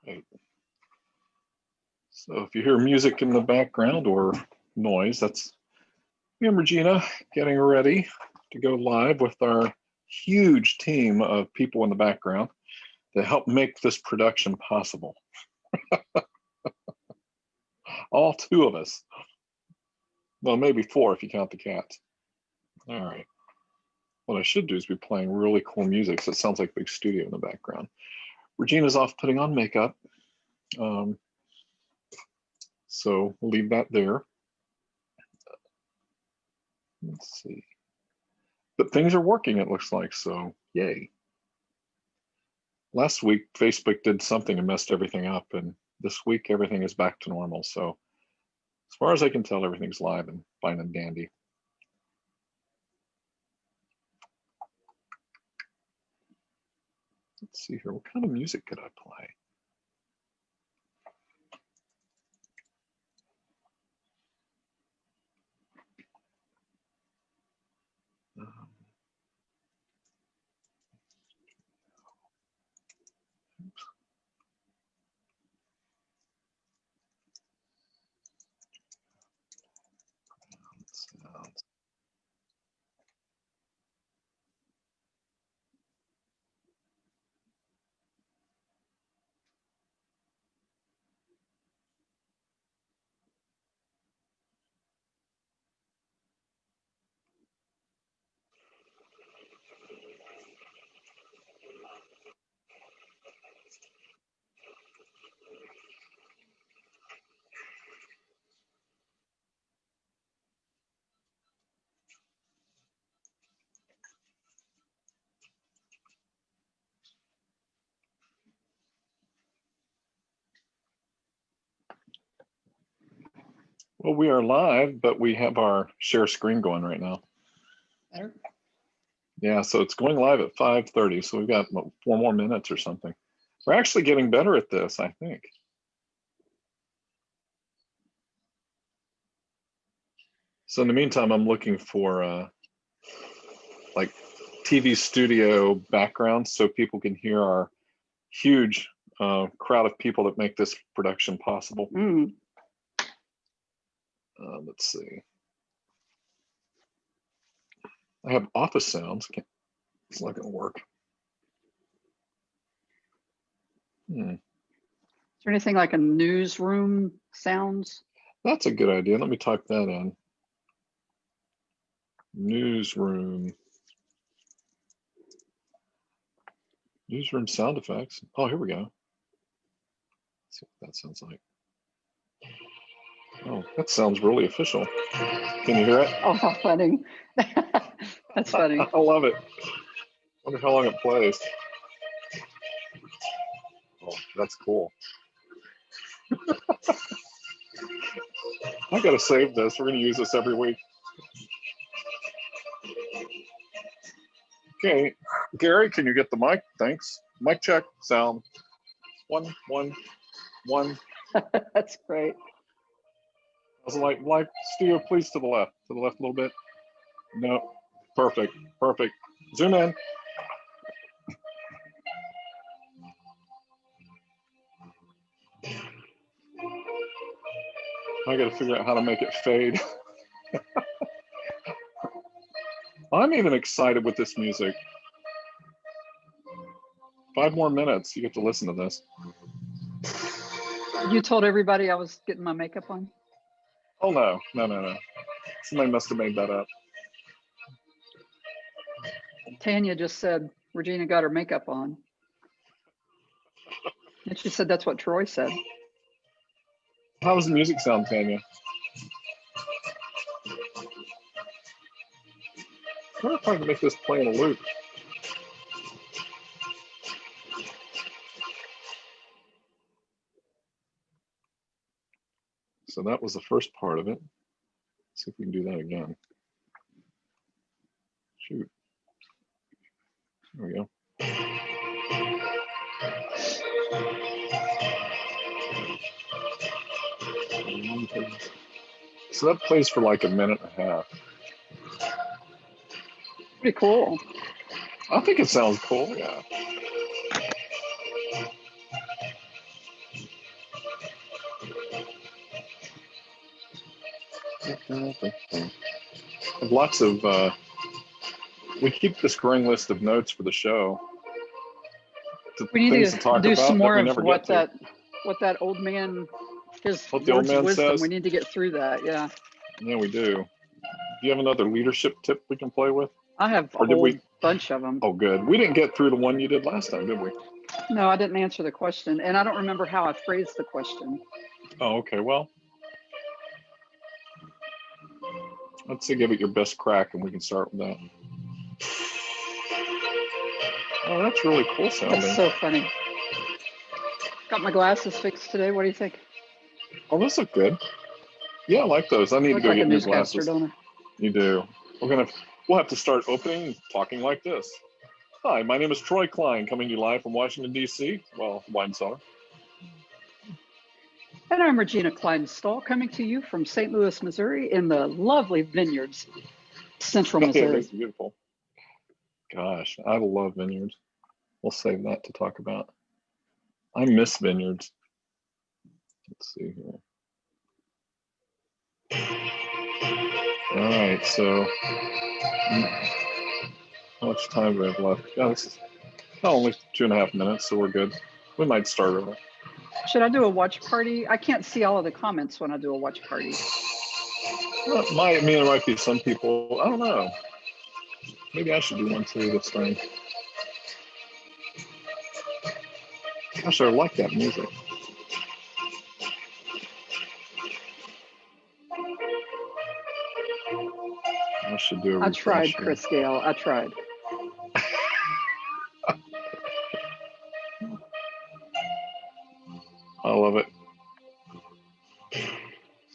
Right. So if you hear music in the background or noise, that's me and Regina getting ready to go live with our huge team of people in the background that help make this production possible. All two of us. Well, maybe four if you count the cats. All right. What I should do is be playing really cool music, so it sounds like a big studio in the background. Regina's off putting on makeup. So we'll leave that there. Let's see. But things are working, it looks like, so yay. Last week, Facebook did something and messed everything up, and this week everything is back to normal. So as far as I can tell, everything's live and fine and dandy. Let's see here, what kind of music could I play? Well, we are live, but we have our share screen going right now. Better? Yeah, so it's going live at 5:30, so we've got 4 more minutes or something. We're actually getting better at this, I think. So in the meantime, I'm looking for like TV studio backgrounds so people can hear our huge crowd of people that make this production possible. Let's see. I have office sounds. It's not going to work. Is there anything like a newsroom sounds? That's a good idea. Let me type that in. Newsroom. Newsroom sound effects. Oh, here we go. Let's see what that sounds like. Oh, that sounds really official. Can you hear it? Oh, how funny. That's funny. I love it. Wonder how long it plays. Oh, that's cool. I gotta save this. We're gonna use this every week. Okay, Gary, can you get the mic? Thanks. Mic check, sound. 1, 1, 1. That's great. I was like, Studio, please to the left a little bit. No, perfect, perfect. Zoom in. I gotta figure out how to make it fade. I'm even excited with this music. 5 more minutes, you get to listen to this. You told everybody I was getting my makeup on? Oh no. Somebody must have made that up. Tanya just said Regina got her makeup on. And she said that's what Troy said. How does the music sound, Tanya? I wonder if I can make this play in a loop. So that was the first part of it. Let's see if we can do that again. Shoot. There we go. So that plays for like a minute and a half. Pretty cool. I think it sounds cool, yeah. have lots of, we keep this growing list of notes for the show. We need Things to talk do about some more that we of never what get to. that old man, his What the old words of man wisdom. says? We need to get through that. Yeah. Yeah, we do. Do you have another leadership tip we can play with? I have a Or did whole we? bunch of them. Oh, good. We didn't get through the one you did last time, did we? No, I didn't answer the question, and I don't remember how I phrased the question. Oh, okay. Well, let's see, give it your best crack, and we can start with that. Oh, that's really cool sounding. That's so funny. Got my glasses fixed today. What do you think? Oh, those look good. Yeah, I like those. I need to Look go like a get new newscaster, glasses. don't I? You do. We'll have to start opening and talking like this. Hi, my name is Troy Klein, coming to you live from Washington, D.C. Well, wine cellar. And I'm Regina Kleinstall, coming to you from St. Louis, Missouri, in the lovely vineyards, central Missouri. It's beautiful. Gosh, I love vineyards. We'll save that to talk about. I miss vineyards. Let's see here. All right, so how much time do we have left? Yeah, this is only 2.5 minutes, so we're good. We might start over. Should I do a watch party? I can't see all of the comments when I do a watch party. Well, there might be some people. I don't know. Maybe I should do one too this time. Gosh, I like that music. I should do a I tried, refresh here. Chris Gale. I tried. I love it.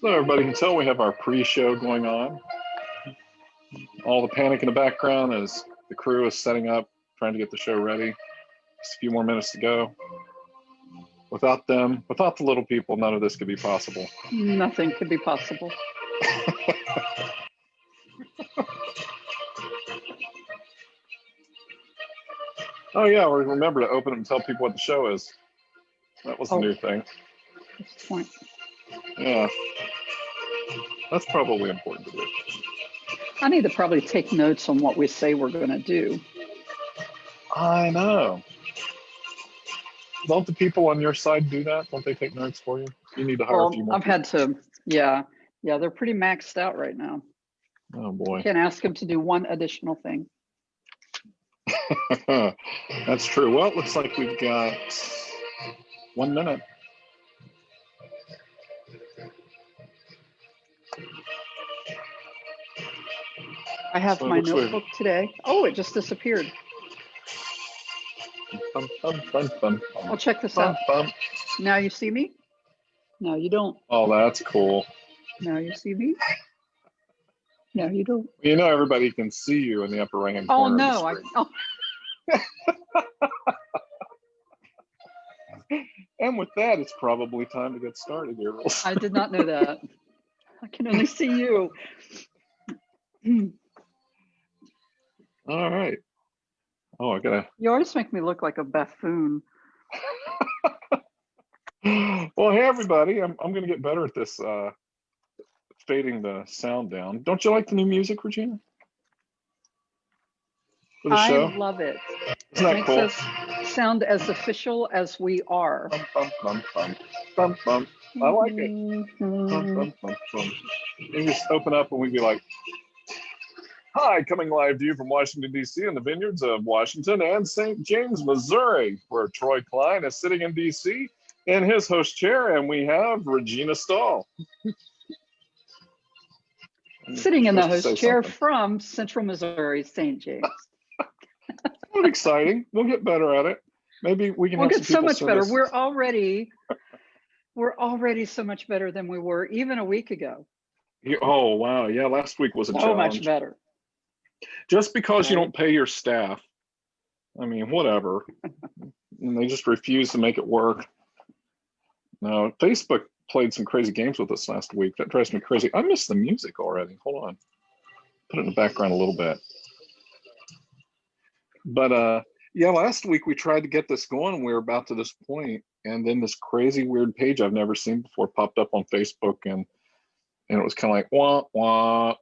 So everybody can tell we have our pre-show going on. All the panic in the background as the crew is setting up, trying to get the show ready. Just a few more minutes to go. Without them, without the little people, none of this could be possible. Nothing could be possible. Oh yeah, we remember to open and tell people what the show is. That was a new thing. That's the point. Yeah, that's probably important to do. I need to probably take notes on what we say we're going to do. I know. Don't the people on your side do that? Don't they take notes for you? You need to hire a few more. I've had to, yeah, they're pretty maxed out right now. Oh boy. Can't ask them to do one additional thing. That's true. Well, it looks like we've got 1 minute. I have my notebook today. Oh, it just disappeared. Well, check this out. Now you see me? No, you don't. Oh, that's cool. Now you see me? No, you don't. You know, everybody can see you in the upper right-hand corner. Oh, no. And with that, it's probably time to get started here. I did not know that. I can only see you. All right. Oh, I gotta. You always make me look like a buffoon. Well, hey everybody, I'm gonna get better at this fading the sound down. Don't you like the new music, Regina? For the show? I love it. Isn't that cool? Makes us sound as official as we are. Bum, bum, bum, bum, bum. I like it. Bum, bum, bum, bum. You just open up and we'd be like, hi, coming live to you from Washington, D.C. in the vineyards of Washington and St. James, Missouri, where Troy Klein is sitting in D.C. in his host chair, and we have Regina Stahl. Sitting in the host chair from Central Missouri, St. James. Not exciting. We'll get better at it. Maybe we can. We'll have get so much better. us. We're already so much better than we were even a week ago. Oh wow, yeah. Last week was a challenge. So much better. Just because you don't pay your staff, I mean, whatever. And they just refuse to make it work. No, Facebook played some crazy games with us last week. That drives me crazy. I miss the music already. Hold on. Put it in the background a little bit. But yeah, last week we tried to get this going and we were about to this point, and then this crazy weird page I've never seen before popped up on Facebook, and and it was kind of like wah wah,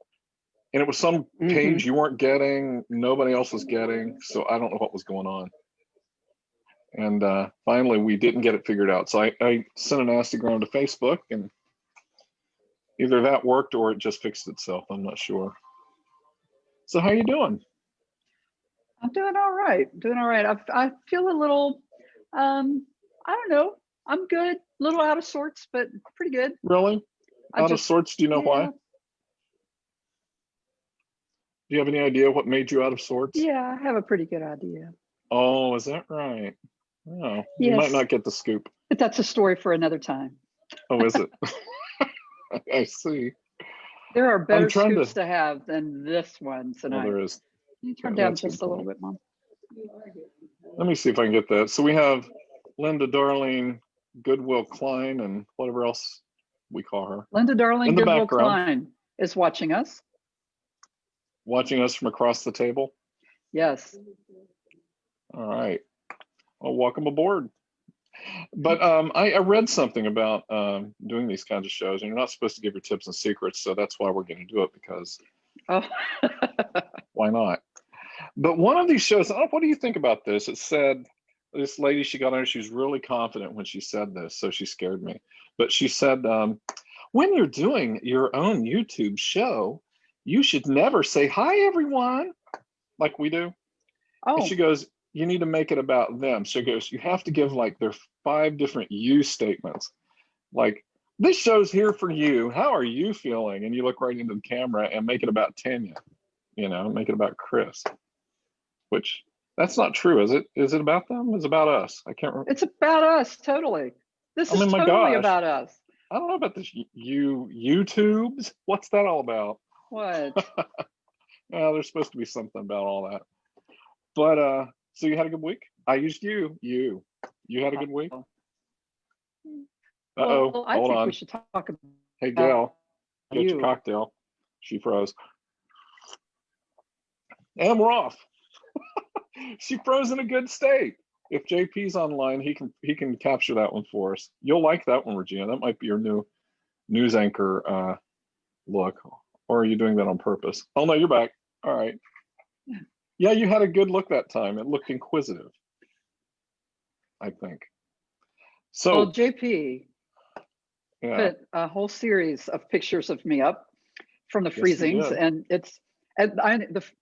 and it was some Hmm. page you weren't getting, nobody else was getting, so I don't know what was going on. And finally, we didn't get it figured out. So I sent an Instagram to Facebook, and either that worked or it just fixed itself. I'm not sure. So how you doing? I'm doing all right. Doing all right. I feel a little, I don't know. I'm good. A little out of sorts, but pretty good. Really? I Out of just, sorts? Do you know why? yeah, Do you have any idea what made you out of sorts? yeah, I have a pretty good idea. Oh, is that right? Oh, you might Yes, not get the scoop. but that's a story for another time. Oh, is it? I see. There are I'm better trying scoops to. to have than this one Oh, tonight. there is. Can you Yeah, turn down that's a good just a little point. bit, Mom? Let me see if I can get that. So we have Linda Darling, Goodwill Klein, and whatever else we call her Linda in Darling, the Goodwill background, Klein is watching us. watching us from across the table. Yes. All right. Well, welcome aboard. But I read something about doing these kinds of shows, and you're not supposed to give your tips and secrets, so that's why we're going to do it, because Oh. why not? But one of these shows, oh, what do you think about this? It said this lady, she got on, she was really confident when she said this, so she scared me. But she said, when you're doing your own YouTube show, you should never say, hi, everyone, like we do. And she Oh. goes, you need to make it about them. So she goes, you have to give like their 5 different you statements. Like, this show's here for you. How are you feeling? And you look right into the camera and make it about Tanya, make it about Chris, which that's not true, is it? Is it about them? It's about us. I can't remember. It's about us, totally. This I is mean, my totally gosh, about us. I don't know about this YouTubes. What's that all about? What? There's supposed to be something about all that. But so you had a good week? I used you. You had a good week? Uh-oh, Well, I hold think we on. should talk Hey, about Gail, get your you. cocktail. She froze. And we're off. She froze in a good state. If JP's online, he can capture that one for us. You'll like that one, Regina. That might be your new news anchor look. Or are you doing that on purpose? Oh no, you're back. All right. Yeah, you had a good look that time. It looked inquisitive, I think. Well, So JP yeah, put a whole series of pictures of me up from the yes, he freezings, did. and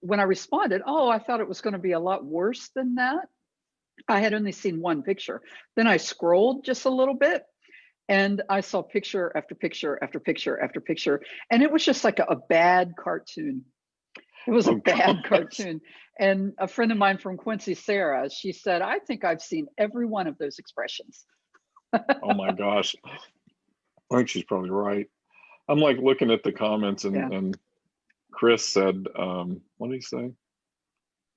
when I responded, oh, I thought it was going to be a lot worse than that. I had only seen one picture. Then I scrolled just a little bit, and I saw picture after picture after picture after picture, and it was just like a bad cartoon. It was a Oh bad gosh. cartoon. And a friend of mine from Quincy, Sarah, she said, I think I've seen every one of those expressions. Oh my gosh. I think she's probably right. I'm like looking at the comments, Yeah. and Chris said, what did he say?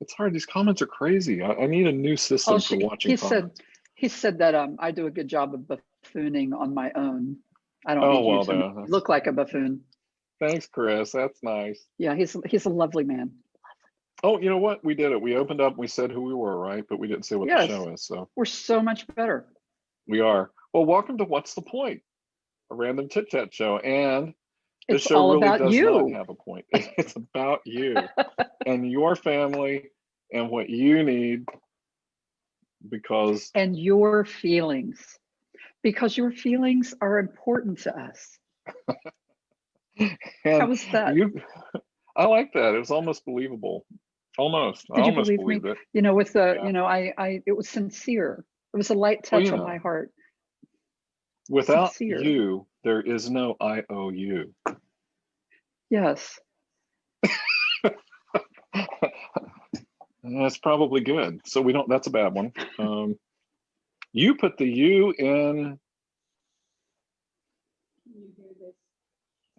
It's hard. These comments are crazy. I need a new Oh, system for watching he said comments. that I do a good job of buffooning on my own. I don't Oh, need you well, to that's look like a buffoon. thanks, Chris. That's nice. Yeah, he's a lovely man. Oh, you know what? We did it. We opened up and we said who we were, right? But we didn't say what the Yes, show is. So we're so much better. we are. Well, welcome to What's the Point? A random chit chat show. And this It's show all really about does not you have a point. It's about you and your family and what you need, because and your feelings, because your feelings are important to us. How and was that? you I like that. It was almost believable. Almost. I Did you almost believe me? believed it. With the, Yeah. it was sincere. It was a light Well, touch on my heart. without Sincere. you, there is no IOU. Yes. That's probably good. So we don't, that's a bad one. You put the U in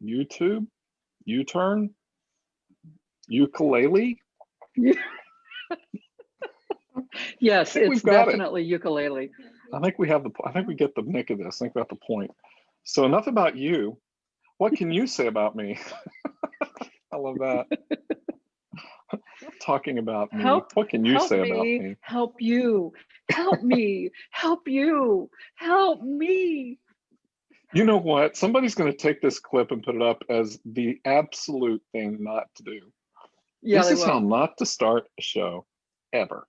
YouTube, U-turn, ukulele. Yes, I think it's we've got it. definitely ukulele. I think we get the nick of this. I think we got the point. So enough about you. What can you say about me? I love that. Talking about me. What can you say about me? Help you, help me, help you, help me. You know what? Somebody's going to take this clip and put it up as the absolute thing not to do. Yeah, This they is how will. not to start a show ever,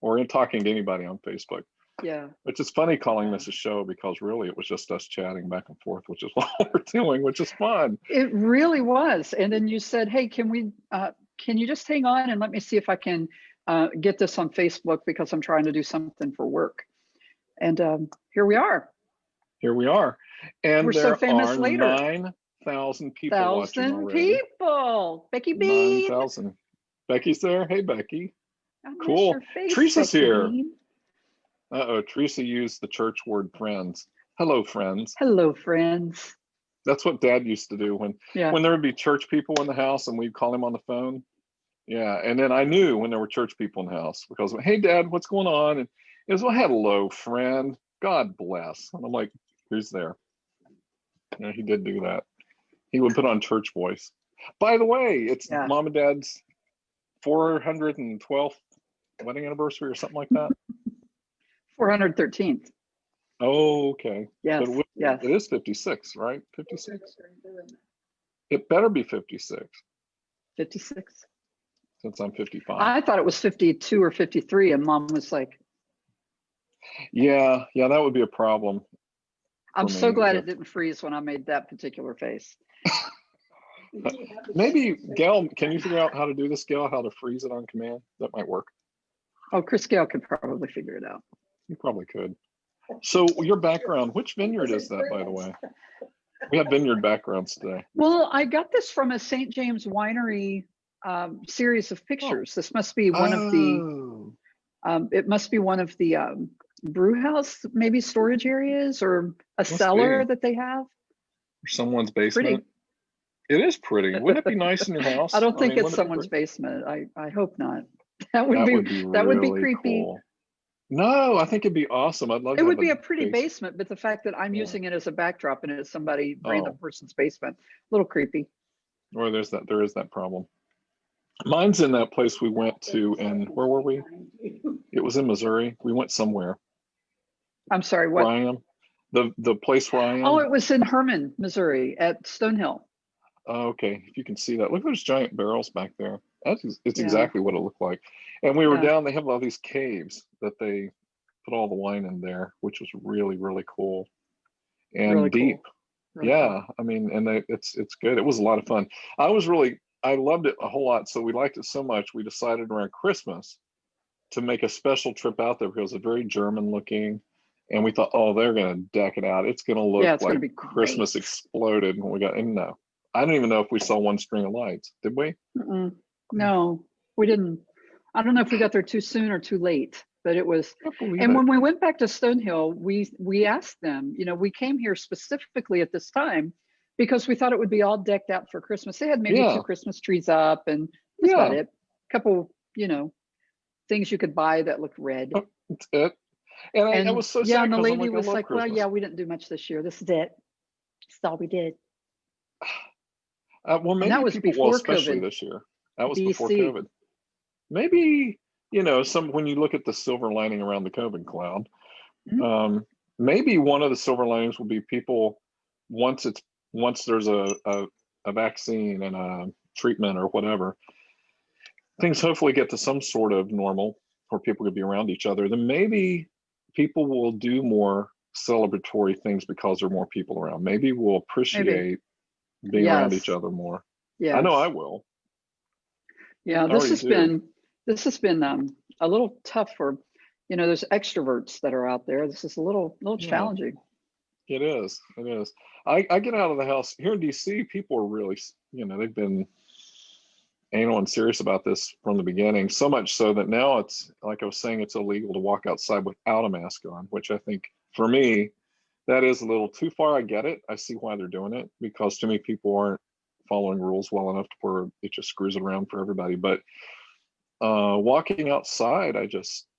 or in talking to anybody on Facebook. Yeah. Which is funny calling this a show because really it was just us chatting back and forth, which is what we're doing, which is fun. It really was. And then you said, hey, can you just hang on and let me see if I can get this on Facebook because I'm trying to do something for work. And here we are. Here we are. And We're so there famous are later. 9,000 people watching 1,000 already. people. Becky Bean. 9,000. Becky's there. Hey, Becky. I miss Cool. your face, Teresa's Becky here. Bean. Uh-oh, Teresa used the church word friends. Hello, friends. Hello, friends. That's what Dad used to do when Yeah. there would be church people in the house and we'd call him on the phone. Yeah, and then I knew when there were church people in the house because, hey, Dad, what's going on? And it was, well, hello, friend. God bless. And I'm like, who's there? Yeah, he did do that. He would put on church voice. By the way, it's Mom and Dad's 412th wedding anniversary or something like that. 413th. Oh, okay. Yes. But Yes. it is 56, right? 56. It better be 56. 56. Since I'm 55. I thought it was 52 or 53, and Mom was like, yeah, that would be a problem. I'm so glad it didn't freeze when I made that particular face. Maybe, Gail, can you figure out how to do this, Gail? How to freeze it on command? That might work. Oh, Chris Gale could probably figure it out. You probably could. So your background, which vineyard is that, by the way? We have vineyard backgrounds today. Well, I got this from a St. James winery series of pictures. This must be one of the, it must be one of the brew house, maybe storage areas or a cellar that they have. Someone's basement. Pretty. It is pretty. Wouldn't it be nice in your house? I don't think it's someone's basement. I hope not. That would be really creepy. Cool. No, I think it'd be awesome. I'd love it would be a pretty basement, but the fact that I'm using it as a backdrop and it's somebody random person's basement, a little creepy. Or there is that problem. Mine's in that place we went to, and where were we? It was in Missouri. We went somewhere. I'm sorry, what? Where I am. The place where I am. Oh, it was in Herman, Missouri at Stonehill. Oh, okay, if you can see that. Look at those giant barrels back there. It's exactly what it looked like. And we were down, they have all these caves that they put all the wine in there, which was really, really cool. And really deep. Cool. Really cool. I mean, and it's good. It was a lot of fun. I loved it a whole lot. So we liked it so much, we decided around Christmas to make a special trip out there because it's very German looking. And we thought, oh, they're going to deck it out. It's going to look like Christmas exploded when we got in. No, I don't even know if we saw one string of lights. Did we? No, we didn't. I don't know if we got there too soon or too late, but it was. And when we went back to Stonehill, we asked them, we came here specifically at this time because we thought it would be all decked out for Christmas. They had maybe 2 Christmas trees up and that's about it. A couple, things you could buy that looked red. That's it. And I was so sad. And the lady was like, Christmas. Well, yeah, we didn't do much this year. This is it. That's all we did. Well, maybe that was before especially COVID. This year. That was before COVID. Maybe, when you look at the silver lining around the COVID cloud, maybe one of the silver linings will be people, once there's a vaccine and a treatment or whatever, things hopefully get to some sort of normal where people could be around each other, then maybe people will do more celebratory things because there are more people around. Maybe we'll appreciate being around each other more. Yeah, I know I will. Yeah, this has been a little tough for, there's extroverts that are out there. This is a little challenging. It is. I get out of the house here in DC. People are really, they've been anal and serious about this from the beginning, so much so that now it's, like I was saying, it's illegal to walk outside without a mask on, which I think for me, that is a little too far. I get it. I see why they're doing it because too many people aren't following rules well enough to where it just screws it around for everybody. But walking outside,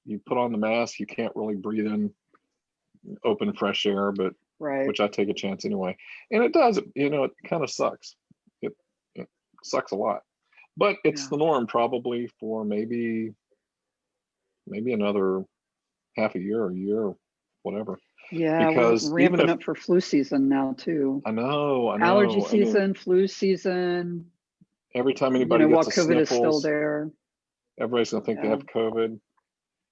you put on the mask, you can't really breathe in open fresh air, but which I take a chance anyway. And it does, it kind of sucks. It sucks a lot. But it's the norm probably for maybe another half a year or whatever. Yeah, we're because even ramping if up for flu season now too. I Allergy know, I mean, season, flu season, every time anybody while gets a COVID is still sniffles, there. everybody's gonna think they Yeah. have COVID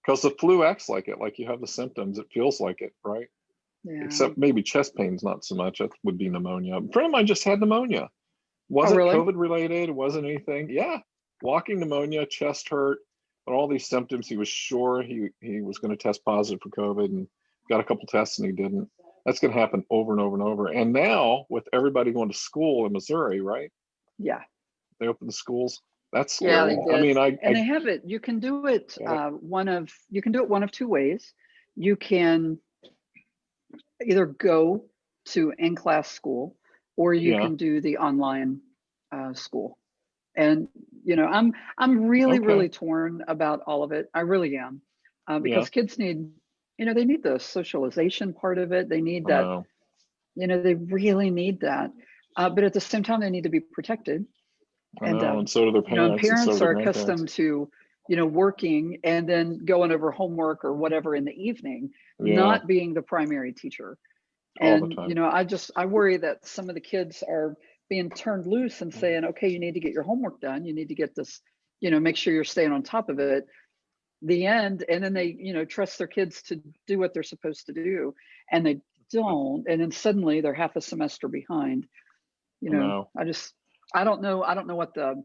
because the flu acts like it. Like you have the symptoms, it feels like it, right? Yeah. Except maybe chest pains, not so much. That would be pneumonia. A friend of mine just had pneumonia. Oh, Wasn't really? COVID related, wasn't anything. Yeah, walking pneumonia, chest hurt, and all these symptoms. He was sure he was going to test positive for COVID and got a couple tests and he didn't. That's going to happen over and over and over. And now with everybody going to school in Missouri, right? Yeah. They opened the schools. That's Yeah, they scary. I did. mean, And they have it. You can do it get it. you can do it one of two ways. You can either go to in-class school or you Yeah. can do the online school. And I'm really, Okay. really torn about all of it. I really am. Yeah. Because kids need, they need the socialization part of it. They need I that, know. they really need that. But at the same time, they need to be protected. I And know. And so do their and parents and so do parents their are grandparents. accustomed to, working and then going over homework or whatever in the evening, Yeah. not being the primary teacher. All the And, time. I worry that some of the kids are being turned loose and saying, okay, you need to get your homework done. You need to get this, make sure you're staying on top of it. The end. And then they, trust their kids to do what they're supposed to do. And they don't. And then suddenly they're half a semester behind. I know. I don't know. I don't know what uh,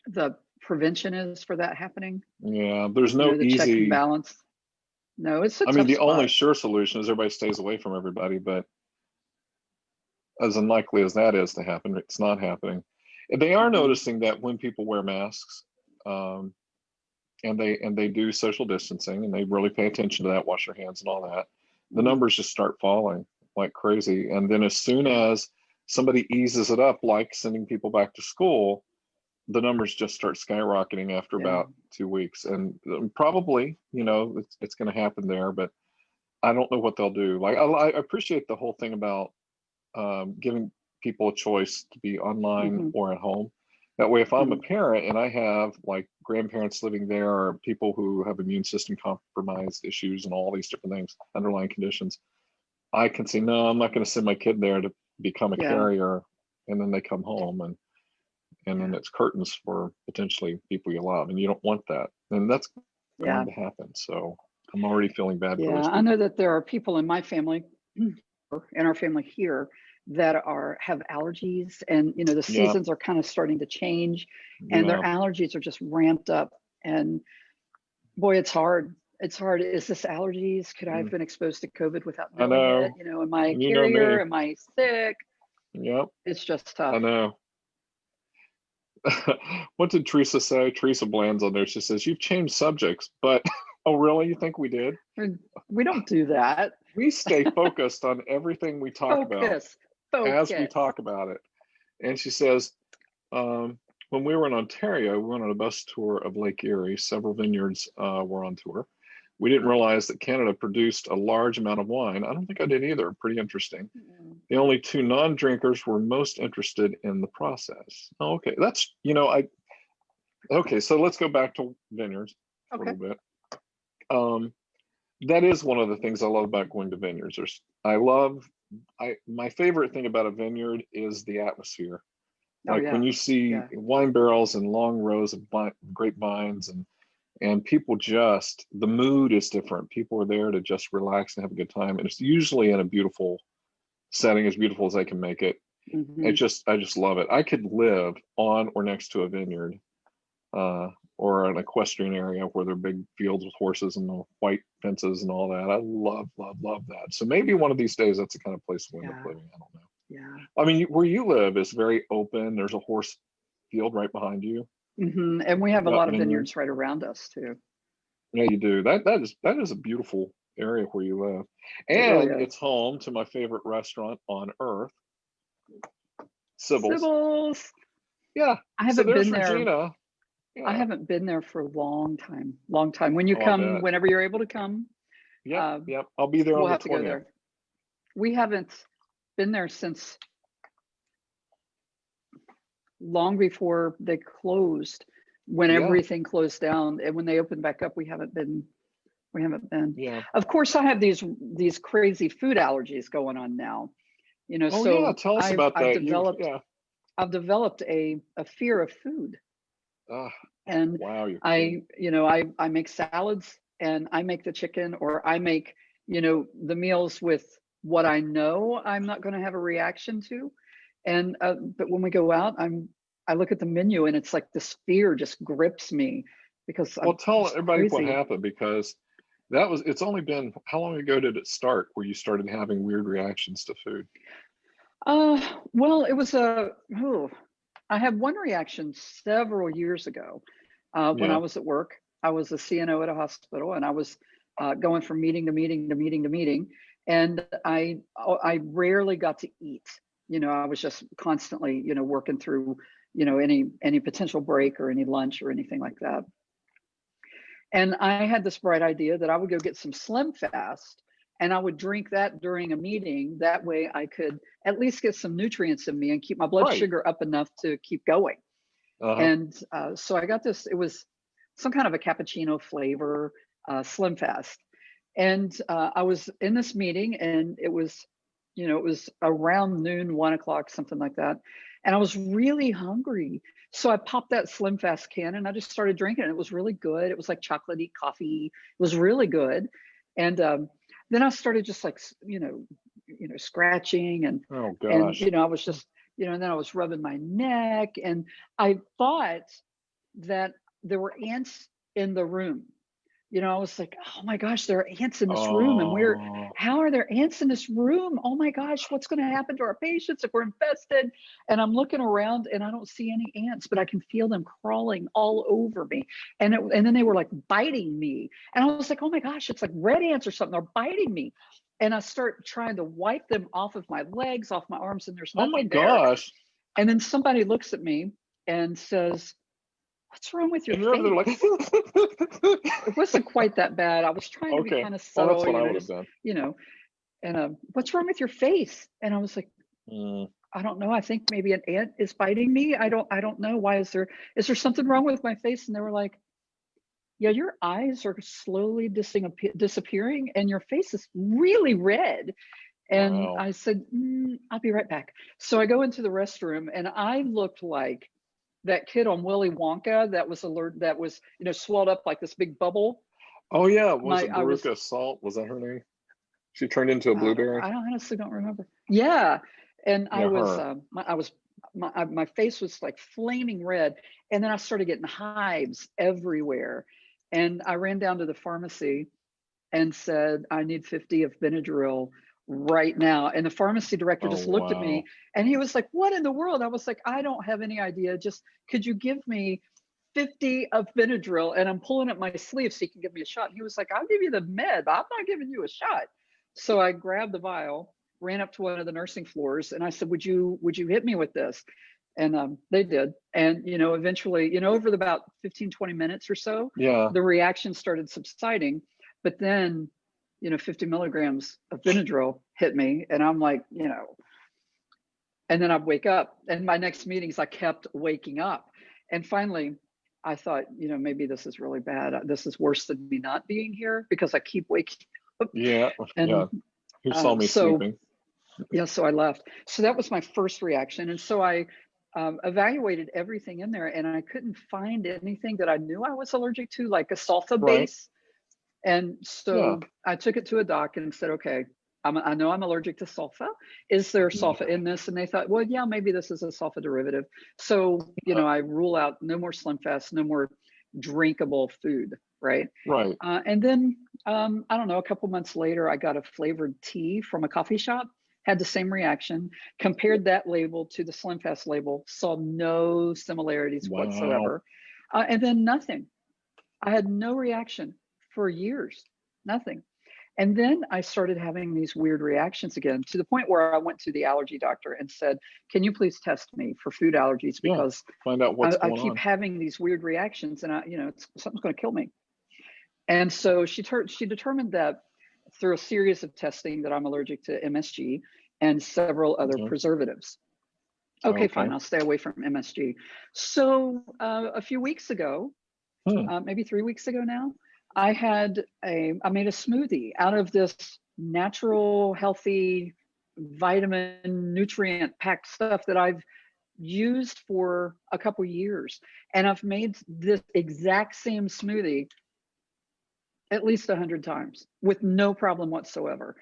the prevention is for that happening. Yeah. There's no The check and easy. balance. No, it's a I mean, tough the only spot. sure solution is everybody stays away from everybody, but as unlikely as that is to happen, it's not happening. And they are Mhm. noticing that when people wear masks, um, and they do social distancing and they really pay attention to that, wash their hands and all that, the Mhm. numbers just start falling like crazy. And then as soon as somebody eases it up, like sending people back to school, the numbers just start skyrocketing after Yeah. about 2 weeks. And probably, it's going to happen there, but I don't know what they'll do. Like I appreciate the whole thing about giving people a choice to be online Mhm. or at home. That way, if I'm a Mhm. parent and I have like grandparents living there or people who have immune system compromised issues and all these different things, underlying conditions, I can say, no, I'm not going to send my kid there to become a Yeah. carrier. And then they come home and then Yeah. it's curtains for potentially people you love. And you don't want that. And that's Yeah. going to happen. So I'm already feeling bad for Yeah. those I know people. that there are people in my family, in our family here, that have allergies, and the Yeah. seasons are kind of starting to change, and their Yeah. allergies are just ramped up. And boy, it's hard. It's hard. Is this allergies? Could I have Mm, been exposed to COVID without I knowing it? know. Am I a And you know carrier? me. Am I sick? Yep. It's just I tough. know. What did Teresa say? Teresa Bland's on there. She says, "You've changed subjects, but oh, really? You think we did? And we don't do that. We stay focused on everything we talk about Focus. as we Focus. talk about it." And she says, when we were in Ontario, we went on a bus tour of Lake Erie. Several vineyards were on tour. We didn't realize that Canada produced a large amount of wine. I don't think I did either. Pretty interesting. Mm. The only two non-drinkers were most interested in the process. Oh, okay, okay. So let's go back to vineyards for a Okay. little bit. Um, that is one of the things I love about going to vineyards. My favorite thing about a vineyard is the atmosphere. Oh Like when yeah. you see Yeah. wine barrels and long rows of grapevines and people, just the mood is different. People are there to just relax and have a good time, and it's usually in a beautiful setting, as beautiful as they can make it. Hmm. I just love it. I could live on or next to a vineyard, uh, or an equestrian area where there are big fields with horses and the white fences and all that. I love, love, love that. So maybe one of these days that's the kind of place we'll end up Yeah. living. I don't know. Yeah. I mean, where you live is very open. There's a horse field right behind you. And we have a Got lot of vineyards. vineyards right around us too. Yeah, you do. That is a beautiful area where you live, It really and is. it's home to my favorite restaurant on earth, Sybil's. Sybil's. Yeah. I So haven't there's been there. Regina. I Yeah. haven't been there for a long time. Long time. When you Oh, I come, bet. whenever you're able to come, Yep. uh, Yep. I'll be there on we'll the have to go 20th. there. We haven't been there since long before they closed, when Yeah. everything closed down, and when they opened back up, we haven't been We haven't been. Yeah. Of course, I have these crazy food allergies going on now. Oh yeah, So tell us about that. Yeah. I've developed a fear of food. Ah, And wow, you're kidding. I make salads, and I make the chicken, or I make, the meals with what I know I'm not going to have a reaction to. And but when we go out, I look at the menu, and it's like this fear just grips me because Well, I'm tell just everybody what crazy. happened, because it's only been, how long ago did it start where you started having weird reactions to food? Well, it was I had one reaction several years ago when I Yeah. was at work. I was a CNO at a hospital, and I was going from meeting to meeting to meeting to meeting, and I rarely got to eat. I was just constantly, working through, any potential break or any lunch or anything like that. And I had this bright idea that I would go get some Slim Fast, and I would drink that during a meeting. That way I could at least get some nutrients in me and keep my blood Right. sugar up enough to keep going. Uh-huh. And so I got this, it was some kind of a cappuccino flavor, Slim Fast. And I was in this meeting, and it was around noon, 1 o'clock, something like that. And I was really hungry. So I popped that Slim Fast can, and I just started drinking it. It was really good. It was like chocolatey coffee. It was really good. And then I started just like, scratching, Oh and, gosh. I was just, and then I was rubbing my neck, and I thought that there were ants in the room. I was like, oh my gosh, there are ants in this room. And Oh, how are there ants in this room? Oh my gosh, what's going to happen to our patients if we're infested? And I'm looking around, and I don't see any ants, but I can feel them crawling all over me. And then they were like biting me. And I was like, oh my gosh, it's like red ants or something. They're biting me. And I start trying to wipe them off of my legs, off my arms, and there's oh my nothing there. gosh. And then somebody looks at me and says, what's wrong with your And you're over there like, face? It wasn't quite that bad. I was trying to be okay. kind of Well, that's subtle, what I would have just, done. you know, and what's wrong with your face? And I was like, Mm. I don't know. I think maybe an ant is biting me. I don't know. Why is there something wrong with my face? And they were like, yeah, your eyes are slowly disappearing, and your face is really red. And Wow. I said, I'll be right back. So I go into the restroom, and I looked like that kid on Willy Wonka that was alert, that was, swelled up like this big bubble. Oh yeah, was it I was, Veruca Salt? Was that her name? She turned into a blueberry? I honestly don't remember. Yeah. And I Yeah, was, her. my face was like flaming red. And then I started getting hives everywhere. And I ran down to the pharmacy and said, I need 50 of Benadryl right now. And the pharmacy director Oh just looked at wow. me, and he was like, what in the world? I was like, I don't have any idea. Just could you give me 50 of Benadryl? And I'm pulling up my sleeve so he can give me a shot. And he was like, I'll give you the med, but I'm not giving you a shot. So I grabbed the vial, ran up to one of the nursing floors, and I said, would you hit me with this? And they did. And, eventually, over about 15, 20 minutes or so, Yeah. the reaction started subsiding. But then, 50 milligrams of Benadryl hit me, and I'm like, and then I'd wake up. And my next meetings, I kept waking up. And finally, I thought, maybe this is really bad. This is worse than me not being here, because I keep waking up. Yeah. Yeah. And Who saw me so, sleeping? yeah, so I left. So that was my first reaction. And so I evaluated everything in there, and I couldn't find anything that I knew I was allergic to, like a sulfa Right. base. And Yeah. so I took it to a doc and said, okay, I know I'm allergic to sulfa. Is there Yeah. sulfa in this? And they thought, well, yeah, maybe this is a sulfa derivative. So, I rule out no more Slim Fast, no more drinkable food, right? Right. And then, I don't know, a couple months later, I got a flavored tea from a coffee shop, had the same reaction, compared that label to the Slim Fast label, saw no similarities Wow. whatsoever. And then nothing. I had no reaction for years, nothing. And then I started having these weird reactions again, to the point where I went to the allergy doctor and said, can you please test me for food allergies? Yeah. Because Find out what's I going keep on. having these weird reactions, and something's going to kill me. And so she determined that through a series of testing that I'm allergic to MSG and several other Okay. preservatives. Okay, fine, Okay. I'll stay away from MSG. So a few weeks ago, Hmm. maybe 3 weeks ago now, I made a smoothie out of this natural, healthy, vitamin, nutrient packed stuff that I've used for a couple years. And I've made this exact same smoothie at least 100 times with no problem whatsoever.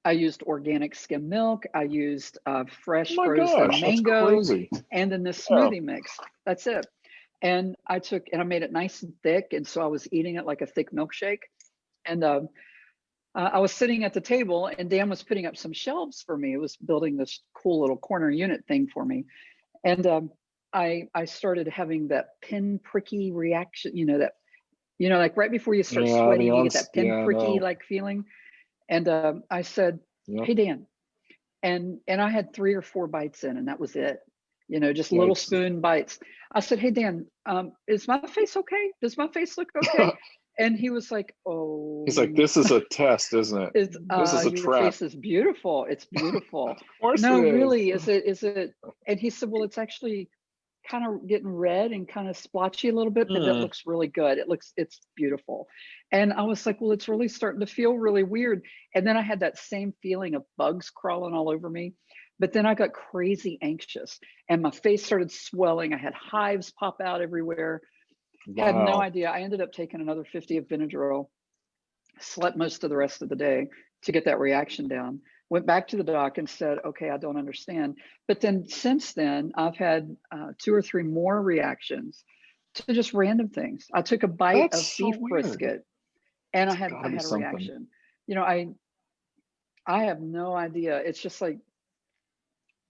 I used organic skim milk. I used Oh fresh my frozen gosh, that's mango crazy. and then this Yeah. smoothie mix. That's it. And I made it nice and thick. And so I was eating it like a thick milkshake. And I was sitting at the table and Dan was putting up some shelves for me. It was building this cool little corner unit thing for me. And I started having that pinpricky reaction, like right before you start Yeah, sweating, you get that pinpricky no. like feeling. And I said, Yep. "Hey, Dan," and I had 3 or 4 bites in, and that was it. Just little Yikes. spoon bites. I said, "Hey, Dan, is my face okay? Does my face look okay?" And he was like, He's like, "Oh, this is a test, isn't it? it's This is a your trap. face is beautiful. It's beautiful." Of course No, it is. really, is it? And he said, "Well, it's actually kind of getting red and kind of splotchy a little bit, but it Hmm. looks really good. It's beautiful." And I was like, "Well, it's really starting to feel really weird." And then I had that same feeling of bugs crawling all over me. But then I got crazy anxious and my face started swelling. I had hives pop out everywhere. Had no Wow. idea. I ended up taking another 50 of Benadryl, slept most of the rest of the day to get that reaction down. Went back to the doc and said, "Okay, I don't understand." But then since then, I've had 2 or 3 more reactions to just random things. I took a bite That's of so beef weird. brisket and It's I had gotta I be had a something. reaction. You know, I have no idea. It's just like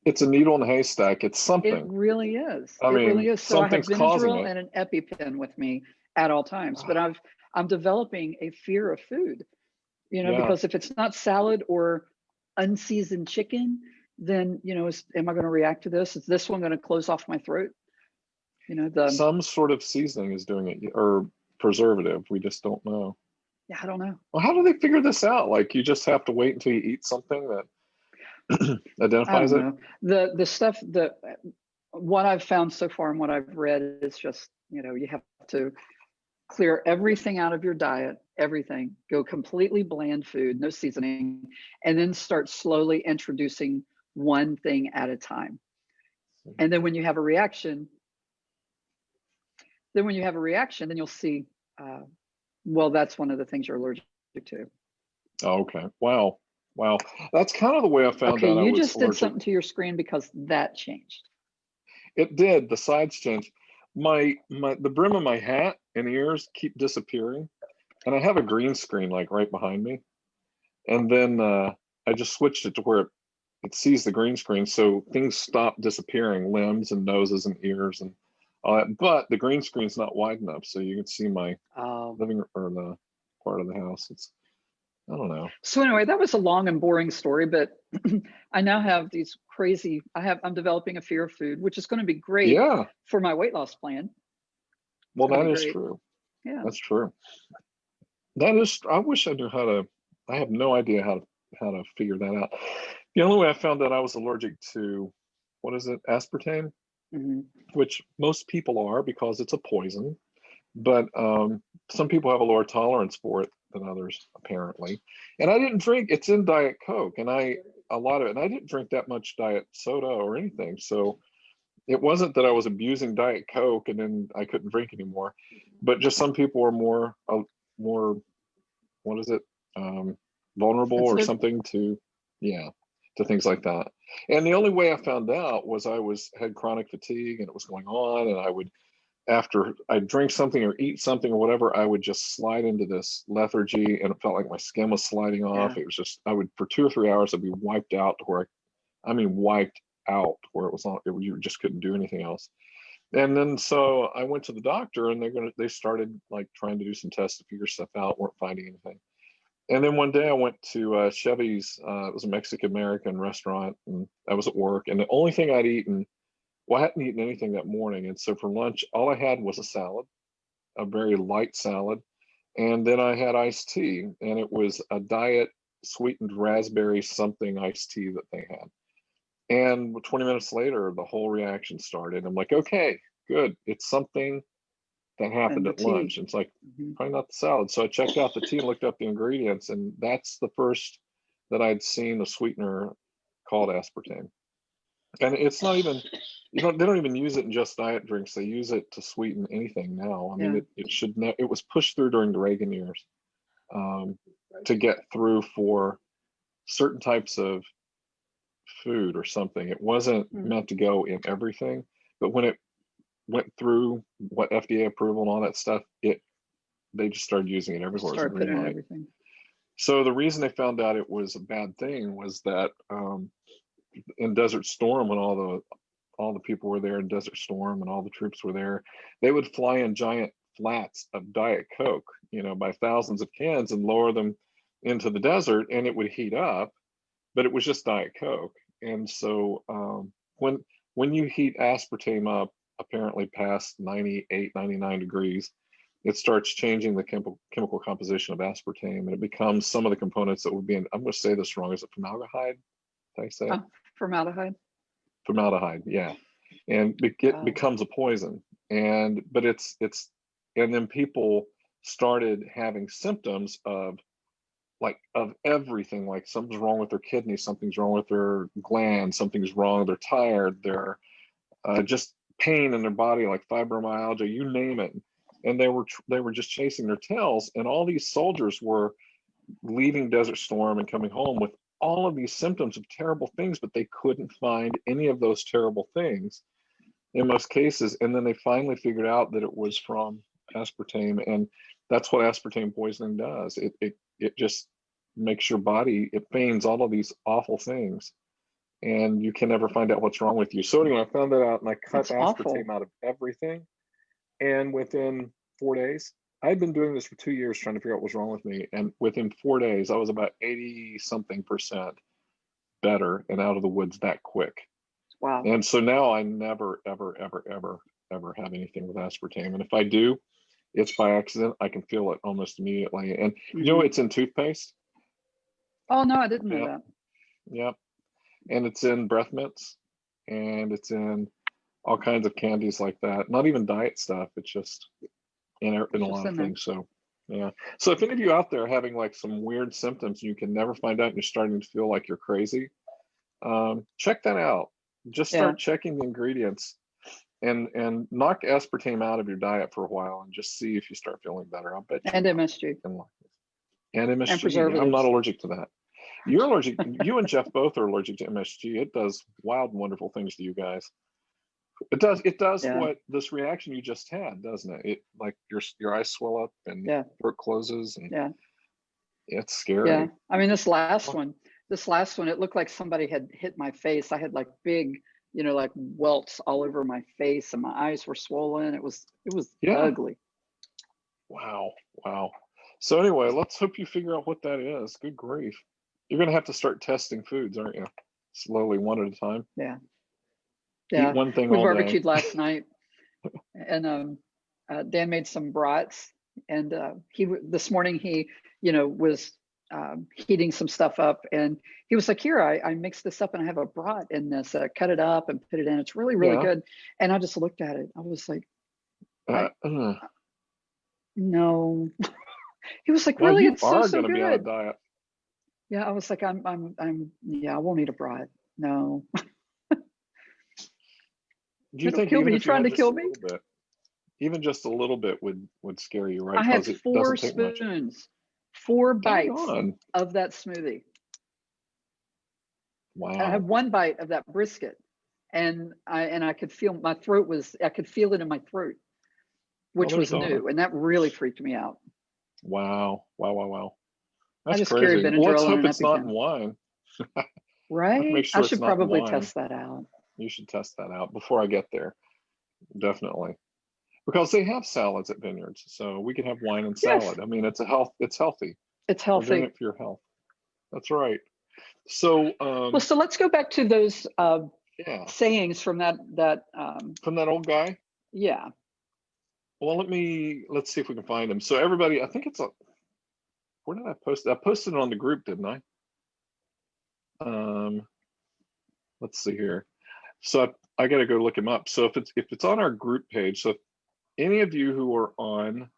It's a needle in a haystack. It's it something. really is. I It really mean, is. So I have something's causing Benadryl it. and an EpiPen with me at all times. But I'm developing a fear of food. Yeah. Because if it's not salad or unseasoned chicken, then, am I going to react to this? Is this one going to close off my throat? The, Some sort of seasoning is doing it, or preservative. We just don't know. yeah, I don't know. Well, how do they figure this out? Like, you just have to wait until you eat something that I identifies don't it? know. The stuff what I've found so far and what I've read is just, you have to clear everything out of your diet, everything, go completely bland food, no seasoning, and then start slowly introducing one thing at a time. And then when you have a reaction, then you'll see, uh, well, that's one of the things you're allergic to. Oh, okay. Wow. Wow. That's kind of the way I found Okay, out I you was just did allergic. something to your screen because that changed. It did. The sides changed. The brim of my hat and ears keep disappearing, and I have a green screen like right behind me. And then I just switched it to where it sees the green screen, so things stop disappearing, limbs and noses and ears and all that. But the green screen's not wide enough, so you can see my Um, living or the part of the house. It's I don't know. so anyway, that was a long and boring story, but I now have these crazy. I'm developing a fear of food, which is going to be great Yeah. for my weight loss plan. It's Well, going to that be is great. true. Yeah. That's true. That is. I wish I knew how to. I have no idea how to figure that out. The only way I found that I was allergic to, what is it, aspartame, Hmm. which most people are because it's a poison. But some people have a lower tolerance for it than others, apparently. And I didn't drink. It's in Diet Coke, and a lot of it. And I didn't drink that much Diet Soda or anything. So it wasn't that I was abusing Diet Coke and then I couldn't drink anymore. But just some people are more, what is it, um, vulnerable or Sensitive. something to, yeah, to things like that. And the only way I found out was I had chronic fatigue and it was going on, and I would, after I drink something or eat something or whatever, I would just slide into this lethargy, and it felt like my skin was sliding off. Yeah. It was just, I would, for 2 or 3 hours, I'd be wiped out to where I mean wiped out where it was on, you just couldn't do anything else. And then so I went to the doctor, and they started like trying to do some tests to figure stuff out, weren't finding anything. And then one day I went to Chevy's. It was a Mexican American restaurant, and I was at work. And the only thing I'd eaten, well, I hadn't eaten anything that morning. And so for lunch, all I had was a salad, a very light salad. And then I had iced tea, and it was a diet sweetened raspberry something iced tea that they had. And 20 minutes later, the whole reaction started. I'm like, okay, good. It's something that happened the at tea. lunch. And it's like, Hmm. probably not the salad. So I checked out the tea and looked up the ingredients, and that's the first that I'd seen a sweetener called aspartame. And it's not even, they don't even use it in just diet drinks. They use it to sweeten anything now. I mean, Yeah. it was pushed through during the Reagan years, to get through for certain types of food or something. It wasn't Mm. meant to go in everything, but when it went through what FDA approval and all that stuff, they just started using it everywhere as a Start green putting in light. everything. So the reason they found out it was a bad thing was that, in Desert Storm, when all the people were there in Desert Storm and all the troops were there, they would fly in giant flats of Diet Coke, by thousands of cans, and lower them into the desert, and it would heat up, but it was just Diet Coke. And so, when you heat aspartame up, apparently past 98, 99 degrees, it starts changing the chemical composition of aspartame, and it becomes some of the components that would be in, I'm going to say this wrong, is it formaldehyde? Did I say it? Formaldehyde. Formaldehyde, yeah. And it Wow. becomes a poison. But and then people started having symptoms of everything, like something's wrong with their kidney, something's wrong with their glands, something's wrong, they're tired, they're just pain in their body, like fibromyalgia, you name it. And they were just chasing their tails, and all these soldiers were leaving Desert Storm and coming home with all of these symptoms of terrible things, but they couldn't find any of those terrible things in most cases. And then they finally figured out that it was from aspartame, and that's what aspartame poisoning does. It just makes your body, it feigns all of these awful things, and you can never find out what's wrong with you. So anyway, I found that out, and I cut It's awful. aspartame out of everything. And within 4 days, I'd been doing this for 2 years trying to figure out what's wrong with me. And within 4 days, I was about 80 something percent better and out of the woods that quick. Wow. And so now I never, ever, ever, ever, ever have anything with aspartame. And if I do, it's by accident. I can feel it almost immediately. And Hmm. it's in toothpaste. Oh no, I didn't know Yep. that. Yep. And it's in breath mints, and it's in all kinds of candies like that. Not even diet stuff. It's just in a It's lot just of in there. things. So yeah. So if any of you out there are having like some weird symptoms and you can never find out and you're starting to feel like you're crazy, check that out. Just Yeah. start checking the ingredients, and knock aspartame out of your diet for a while and just see if you start feeling better. I'll bet you And will. MSG And and MSG. I'm not preservatives. allergic to that. You're allergic. You and Jeff both are allergic to MSG. It does wild, wonderful things to you guys. It does Yeah. what this reaction you just had, doesn't it? It, like, your eyes swell up and Yeah. throat closes, and Yeah. it's Yeah. scary. I mean, this last one, it looked like somebody had hit my face. I had like big, like welts all over my face, and my eyes were swollen. It was Yeah. ugly. Wow. Wow. So anyway, let's hope you figure out what that is. Good grief. You're gonna have to start testing foods, aren't you? Slowly, one at a time. Yeah. Eat Yeah. one thing We all day. barbecued last night, and Dan made some brats, and this morning he was heating some stuff up, and he was like, here, I mixed this up and I have a brat in this. Cut it up and put it in. It's really, really Yeah. good. And I just looked at it. I was like, Uh, I uh, no. He was like, well, really? you It's so, are so gonna be on a good. diet. Yeah. I was like, yeah, I won't eat a brat. No. Do you It'll think kill even me. You if you trying had to just a kill me? little bit, even just a little bit would scare you, right? I had Because it four doesn't take much. spoons, 4 bites On. of that smoothie. And I had Wow. one bite of that brisket, and I could feel I could feel it in my throat, Well, which there's was Donna. new, and that really freaked me out. Wow. Wow. Wow. Wow. I That's just carry crazy. Well, let's Benadryl and hope an it's not in EpiPen. wine. Let's make Right? I sure it's should not in probably wine. test that out. You should test that out before I get there. Definitely. Because they have salads at Vineyards, so we can have wine and Yes, salad. I mean, it's healthy. it's We're doing healthy. it for your health. That's right. So, Well, so let's go back to those yeah, sayings from that. from that old guy. Yeah. Well, let's see if we can find him. So everybody, I think where did I post it? I posted it on the group, didn't I? Um, let's see here. So I got to go look him up. So if it's on our group page, so any of you who are on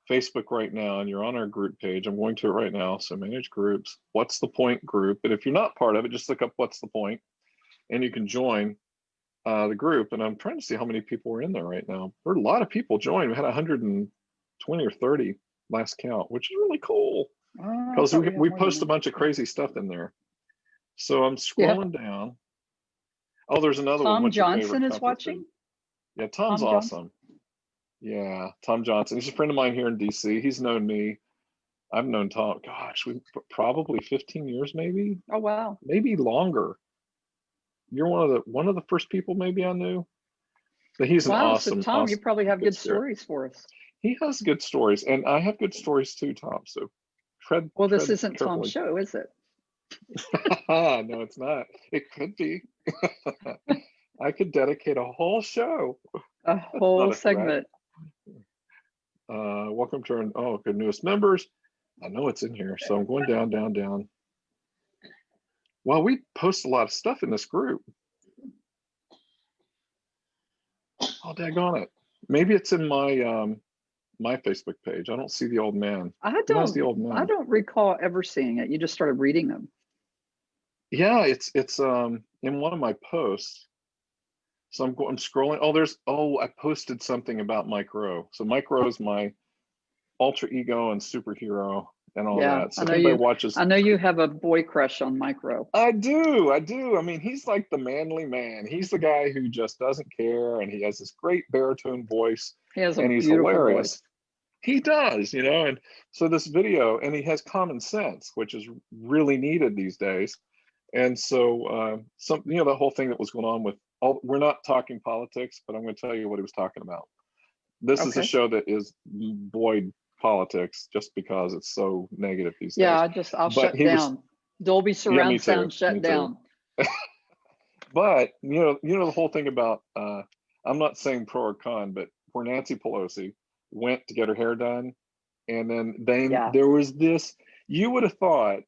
Facebook right now and you're on our group page, I'm going to it right now. So manage groups, what's the point group? And if you're not part of it, just look up what's the point and you can join the group. And I'm trying to see how many people are in there right now. There are a lot of people joined. We had 120 or 30 last count, which is really cool because we post a bunch of crazy stuff in there. So I'm scrolling down. Oh, there's another one. Tom Johnson is watching. Yeah, Tom's awesome. Yeah, Tom Johnson. He's a friend of mine here in DC. He's known me. I've known Tom, gosh, we probably 15 years, maybe. Oh wow. Maybe longer. You're one of the first people maybe I knew. But he's an awesome. So Tom, awesome, you probably have good stories for us. He has good stories, and I have good stories too, Tom. So tread. Well, this isn't carefully. Tom's show, is it? No, it's not. It could be. I could dedicate a whole show. A whole segment. Welcome to our good newest members. I know it's in here, so I'm going down, down, down. Well, we post a lot of stuff in this group. Oh, daggone it. Maybe it's in my my Facebook page. I don't see the old man. I don't recall ever seeing it. You just started reading them. Yeah, it's in one of my posts. So I'm scrolling. I posted something about Mike Rowe. So Mike Rowe is my alter ego and superhero and all that. So I know you have a boy crush on Mike Rowe. I do. I mean, he's like the manly man. He's the guy who just doesn't care, and he has this great baritone voice. And he's hilarious. Voice. He does, and so this video, and he has common sense, which is really needed these days. And so the whole thing that was going on with we're not talking politics, but I'm going to tell you what he was talking about. This is a show that is void politics just because it's so negative these days. Yeah, I'll shut down. Dolby surround sound shut down. But the whole thing about I'm not saying pro or con, but where Nancy Pelosi went to get her hair done, and then there was this, you would have thought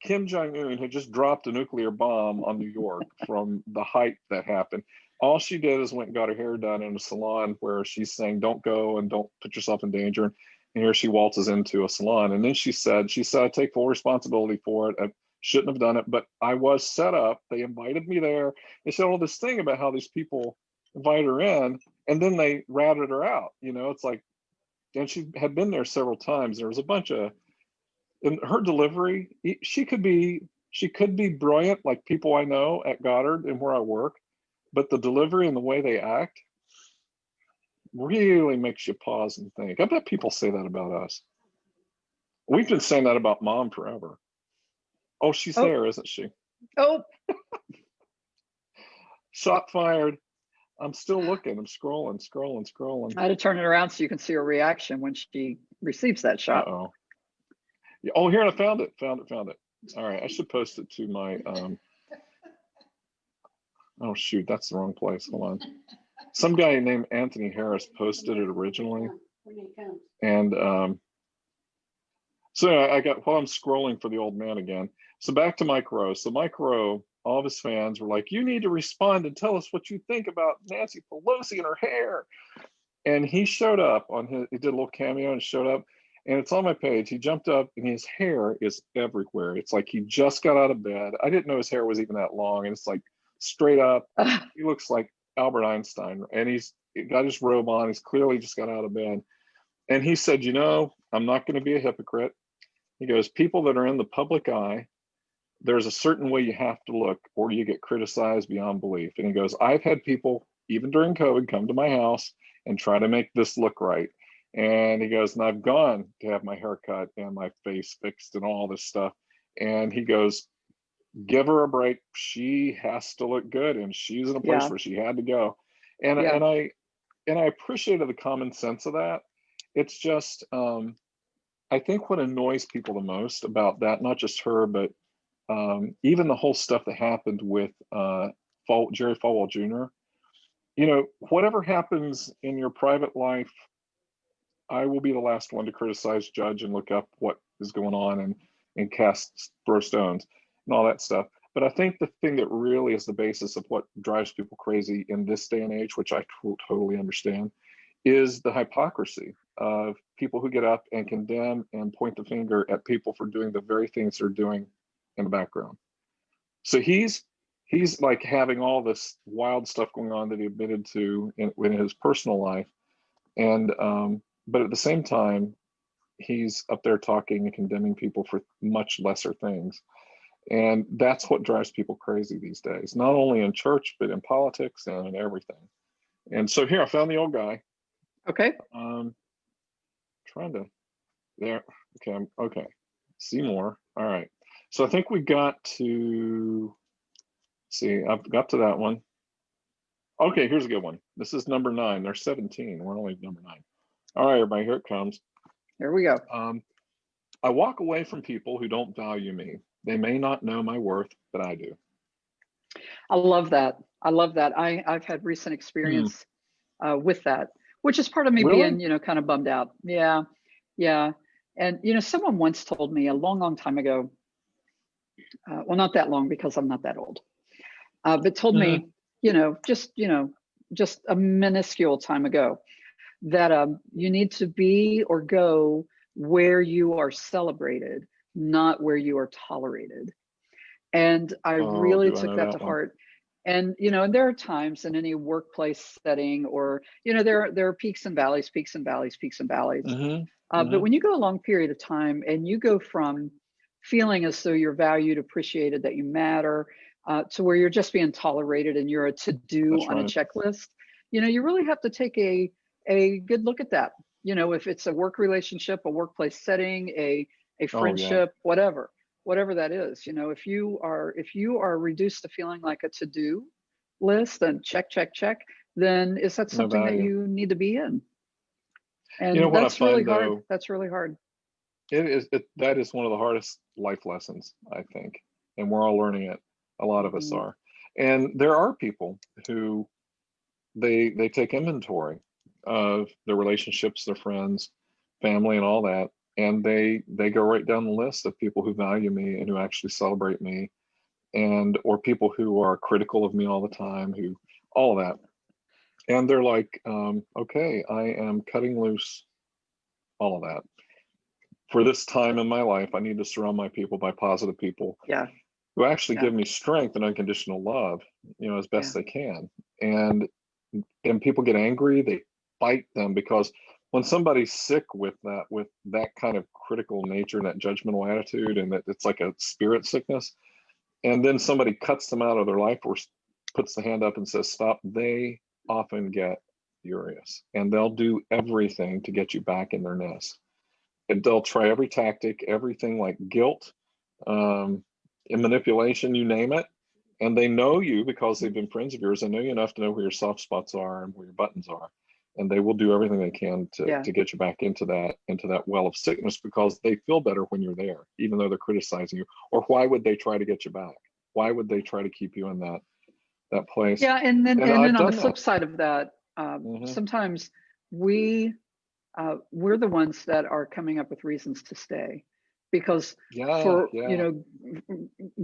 Kim Jong-un had just dropped a nuclear bomb on New York from the hype that happened. All she did is went and got her hair done in a salon where she's saying, don't go and don't put yourself in danger. And here she waltzes into a salon. And then she said, I take full responsibility for it. I shouldn't have done it, but I was set up. They invited me there. They said all this thing about how these people invite her in, and then they ratted her out. It's like, and she had been there several times. There was a bunch of, in her delivery, she could be brilliant, like people I know at Goddard and where I work, but the delivery and the way they act really makes you pause and think. I bet people say that about us. We've been saying that about Mom forever. Oh, she's there, isn't she? Oh. Shot fired. I'm still looking. I'm scrolling. I had to turn it around so you can see her reaction when she receives that shot. Uh-oh. Oh, here, I found it. Found it. All right, I should post it to my. Oh shoot, that's the wrong place. Hold on. Some guy named Anthony Harris posted it originally, and so I got while I'm scrolling for the old man again. So back to Mike Rowe. So Mike Rowe, all of his fans were like, "You need to respond and tell us what you think about Nancy Pelosi and her hair." And he showed up he did a little cameo and showed up. And it's on my page. He jumped up and his hair is everywhere. It's like he just got out of bed. I didn't know his hair was even that long. And it's like straight up. He looks like Albert Einstein. And he's got his robe on. He's clearly just got out of bed. And he said, I'm not going to be a hypocrite. He goes, people that are in the public eye, there's a certain way you have to look or you get criticized beyond belief. And he goes, I've had people, even during COVID, come to my house and try to make this look right. And he goes, and I've gone to have my hair cut and my face fixed and all this stuff. And he goes, give her a break. She has to look good, and she's in a place where she had to go. And I appreciated the common sense of that. It's just, I think what annoys people the most about that, not just her, but even the whole stuff that happened with Jerry Falwell Jr. Whatever happens in your private life, I will be the last one to criticize, judge, and look up what is going on and throw stones and all that stuff. But I think the thing that really is the basis of what drives people crazy in this day and age, which I totally understand, is the hypocrisy of people who get up and condemn and point the finger at people for doing the very things they're doing in the background. So he's like having all this wild stuff going on that he admitted to in his personal life, and but at the same time, he's up there talking and condemning people for much lesser things. And that's what drives people crazy these days, not only in church, but in politics and in everything. And so here, I found the old guy. Okay. Trying to, there, okay, okay. See more. All right. So I think we got to, see, I've got to that one. Okay, here's a good one. This is number 9. There's 17. We're only number 9. All right, everybody, here it comes. Here we go. I walk away from people who don't value me. They may not know my worth, but I do. I love that. I love that. I've had recent experience with that, which is part of me Really? being, kind of bummed out. Yeah. Yeah. And, someone once told me a long, long time ago, well, not that long because I'm not that old, but told me, just a minuscule time ago that you need to be or go where you are celebrated, not where you are tolerated. And I really took that to heart. And, and there are times in any workplace setting or, there are peaks and valleys, peaks and valleys, peaks and valleys. But when you go a long period of time and you go from feeling as though you're valued, appreciated, that you matter, to where you're just being tolerated and you're a to-do on a checklist, you really have to take a good look at that. If it's a work relationship, a workplace setting, a friendship, whatever that is, if you are reduced to feeling like a to-do list and check, then is that something that you need to be in? And that's really hard. That's really hard. That is one of the hardest life lessons, I think. And we're all learning it. A lot of us are. And there are people who they take inventory of their relationships, their friends, family, and all that. And they go right down the list of people who value me and who actually celebrate me, or people who are critical of me all the time, all of that. And they're like, okay, I am cutting loose all of that. For this time in my life, I need to surround my people by positive people who actually give me strength and unconditional love, as best they can. And people get angry, they fight them, because when somebody's sick with that kind of critical nature and that judgmental attitude, and that it's like a spirit sickness, and then somebody cuts them out of their life or puts the hand up and says, stop, they often get furious and they'll do everything to get you back in their nest. And they'll try every tactic, everything like guilt, and manipulation, you name it. And they know you because they've been friends of yours. They know you enough to know where your soft spots are and where your buttons are. And they will do everything they can to get you back into that well of sickness, because they feel better when you're there, even though they're criticizing you. Or why would they try to get you back? Why would they try to keep you in that place? Yeah, and then on the flip side of that, sometimes we're the ones that are coming up with reasons to stay, because for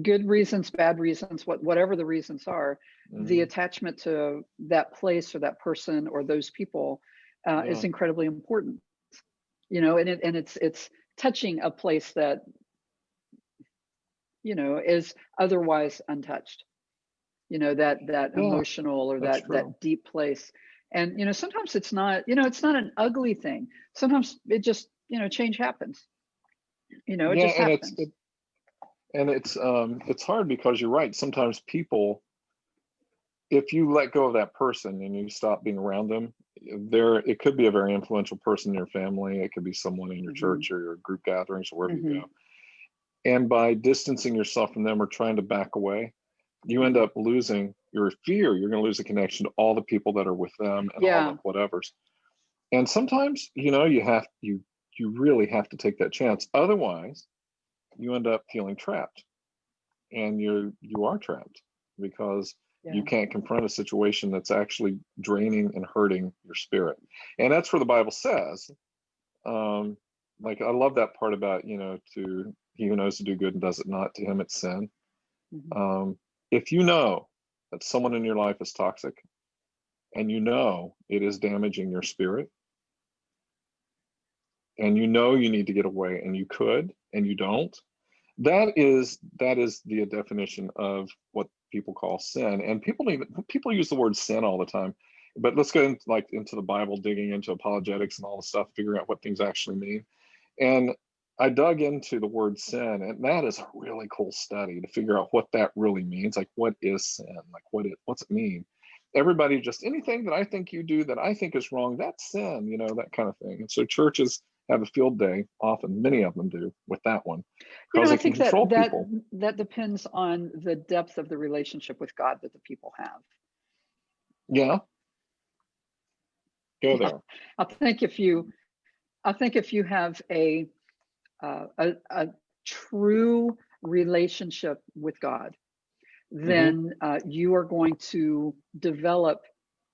good reasons, bad reasons, whatever the reasons are, the attachment to that place or that person or those people is incredibly important. And it's touching a place that is otherwise untouched. That emotional or that deep place. And sometimes it's not an ugly thing. Sometimes it just change happens. It just happens. It's hard, because you're right. Sometimes people, if you let go of that person and you stop being around them, it could be a very influential person in your family. It could be someone in your church or your group gatherings or wherever you go. And by distancing yourself from them or trying to back away, you end up losing your fear. You're going to lose the connection to all the people that are with them and all the whatevers. And sometimes, you really have to take that chance. Otherwise, you end up feeling trapped, and you are trapped because you can't confront a situation that's actually draining and hurting your spirit. And that's where the Bible says, like, I love that part about, to he who knows to do good and does it not, to him it's sin. If you know that someone in your life is toxic and you know it is damaging your spirit, and you know you need to get away, and you could, and you don't, that is the definition of what people call sin. And people use the word sin all the time, but let's go into the Bible, digging into apologetics and all the stuff, figuring out what things actually mean. And I dug into the word sin, and that is a really cool study to figure out what that really means. Like, what is sin? Like, what's it mean? Everybody, just anything that I think you do that I think is wrong, that's sin, that kind of thing. And so churches have a field day, often, many of them do, with that one, because I they can think control that people. that depends on the depth of the relationship with God that the people have. Yeah. Go there. I think if you have a true relationship with God, then you are going to develop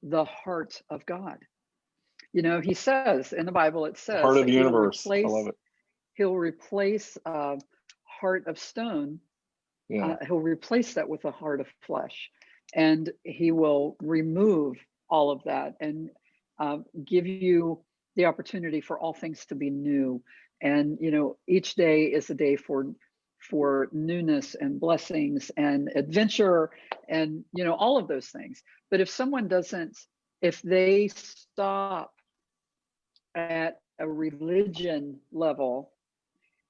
the heart of God. He says in the Bible, it says Heart of that the universe. I love it. He'll replace a heart of stone. Yeah. He'll replace that with a heart of flesh, and he will remove all of that and give you the opportunity for all things to be new. And each day is a day for newness and blessings and adventure and all of those things. But if they stop at a religion level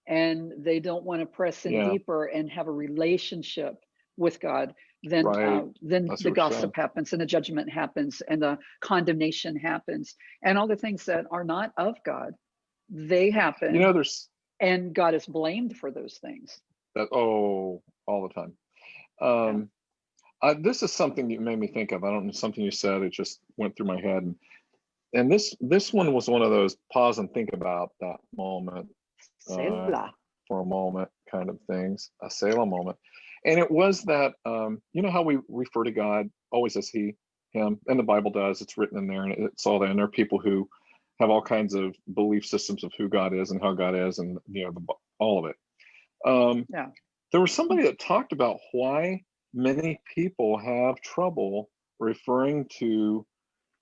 and they don't want to press in deeper and have a relationship with God, then the gossip happens and the judgment happens and the condemnation happens and all the things that are not of God, they happen. And God is blamed for those things. All the time. This is something you made me think of. I don't know, something you said, it just went through my head. And this one was one of those pause and think about that moment for a moment kind of things, a Selah moment. And it was that, how we refer to God always as he, him, and the Bible does, it's written in there, and it's all there. And there are people who have all kinds of belief systems of who God is and how God is, and all of it. There was somebody that talked about why many people have trouble referring to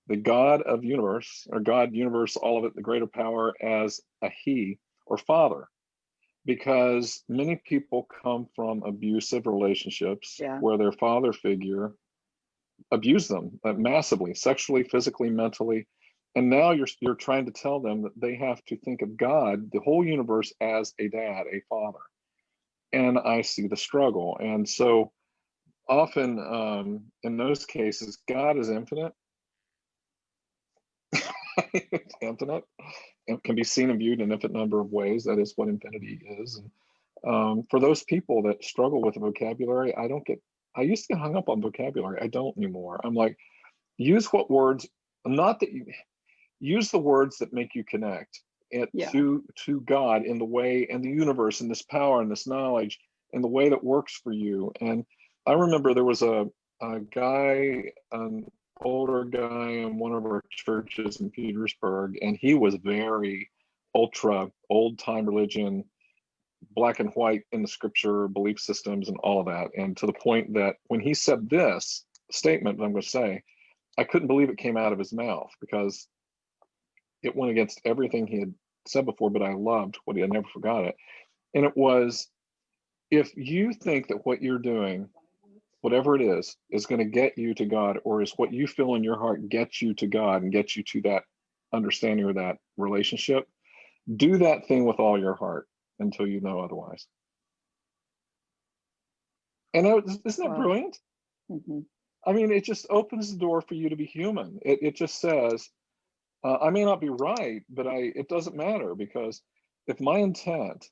the God of universe, or God, universe, all of it, the greater power, as a he or father, because many people come from abusive relationships where their father figure abused them massively, sexually, physically, mentally. And now you're trying to tell them that they have to think of God, the whole universe, as a dad, a father. And I see the struggle. And so often in those cases, God is infinite. It's infinite and can be seen and viewed in an infinite number of ways. That is what infinity is. And for those people that struggle with the vocabulary, I used to get hung up on vocabulary. I don't anymore. I'm like, use what words, not that you use the words that make you connect to God in the way, and the universe, and this power and this knowledge, and the way that works for you. And I remember there was a guy, an older guy in one of our churches in Petersburg, and he was very ultra old time religion, black and white in the scripture, belief systems, and all of that. And to the point that when he said this statement that I'm going to say, I couldn't believe it came out of his mouth, because it went against everything he had said before, but I loved what I never forgot it. And it was, if you think that what you're doing, whatever it is going to get you to God, or is what you feel in your heart gets you to God and gets you to that understanding or that relationship, do that thing with all your heart until you know otherwise. And isn't that brilliant? I mean, it just opens the door for you to be human. It just says, I may not be right, but it doesn't matter, because if my intent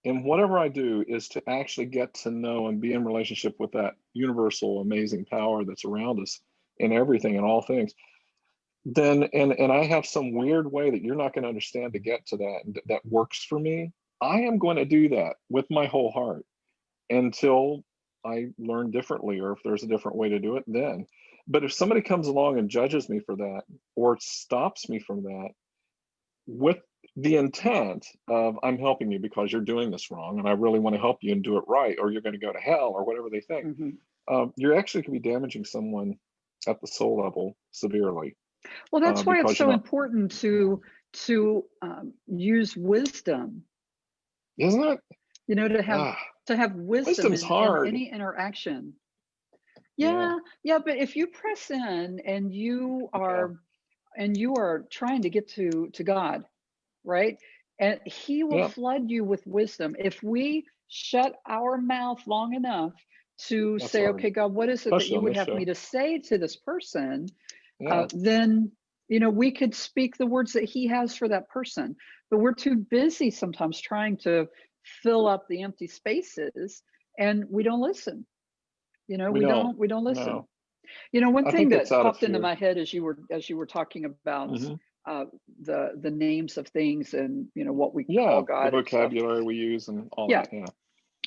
in whatever I do is to actually get to know and be in relationship with that universal, amazing power that's around us in everything and all things, then, and I have some weird way that you're not going to understand to get to that, and that works for me, I am going to do that with my whole heart until I learn differently, or if there's a different way to do it, then. But if somebody comes along and judges me for that, or stops me from that, with the intent of, I'm helping you because you're doing this wrong, and I really want to help you and do it right, or you're going to go to hell, or whatever they think, you're actually going to be damaging someone at the soul level severely, Well, that's why it's because you're so not, important to use wisdom. isn't it? You know, Ah, to have wisdom wisdom's in hard. any interaction. Yeah, Yeah, yeah, but if you press in yeah, and you are trying to get to God, right? And he will yeah. flood you with wisdom. If we shut our mouth long enough to That's say, hard, okay, God, what is it that especially you on would this have me show. to say to this person? Yeah, Then, we could speak the words that he has for that person. But we're too busy sometimes trying to fill up the empty spaces, and we don't listen. we don't. We don't listen. No, One I thing think it's that out of popped into fear. my head as you were talking about Hmm. uh, the names of things and what we call Yeah, the God and stuff. vocabulary we use and all Yeah, that. Yeah,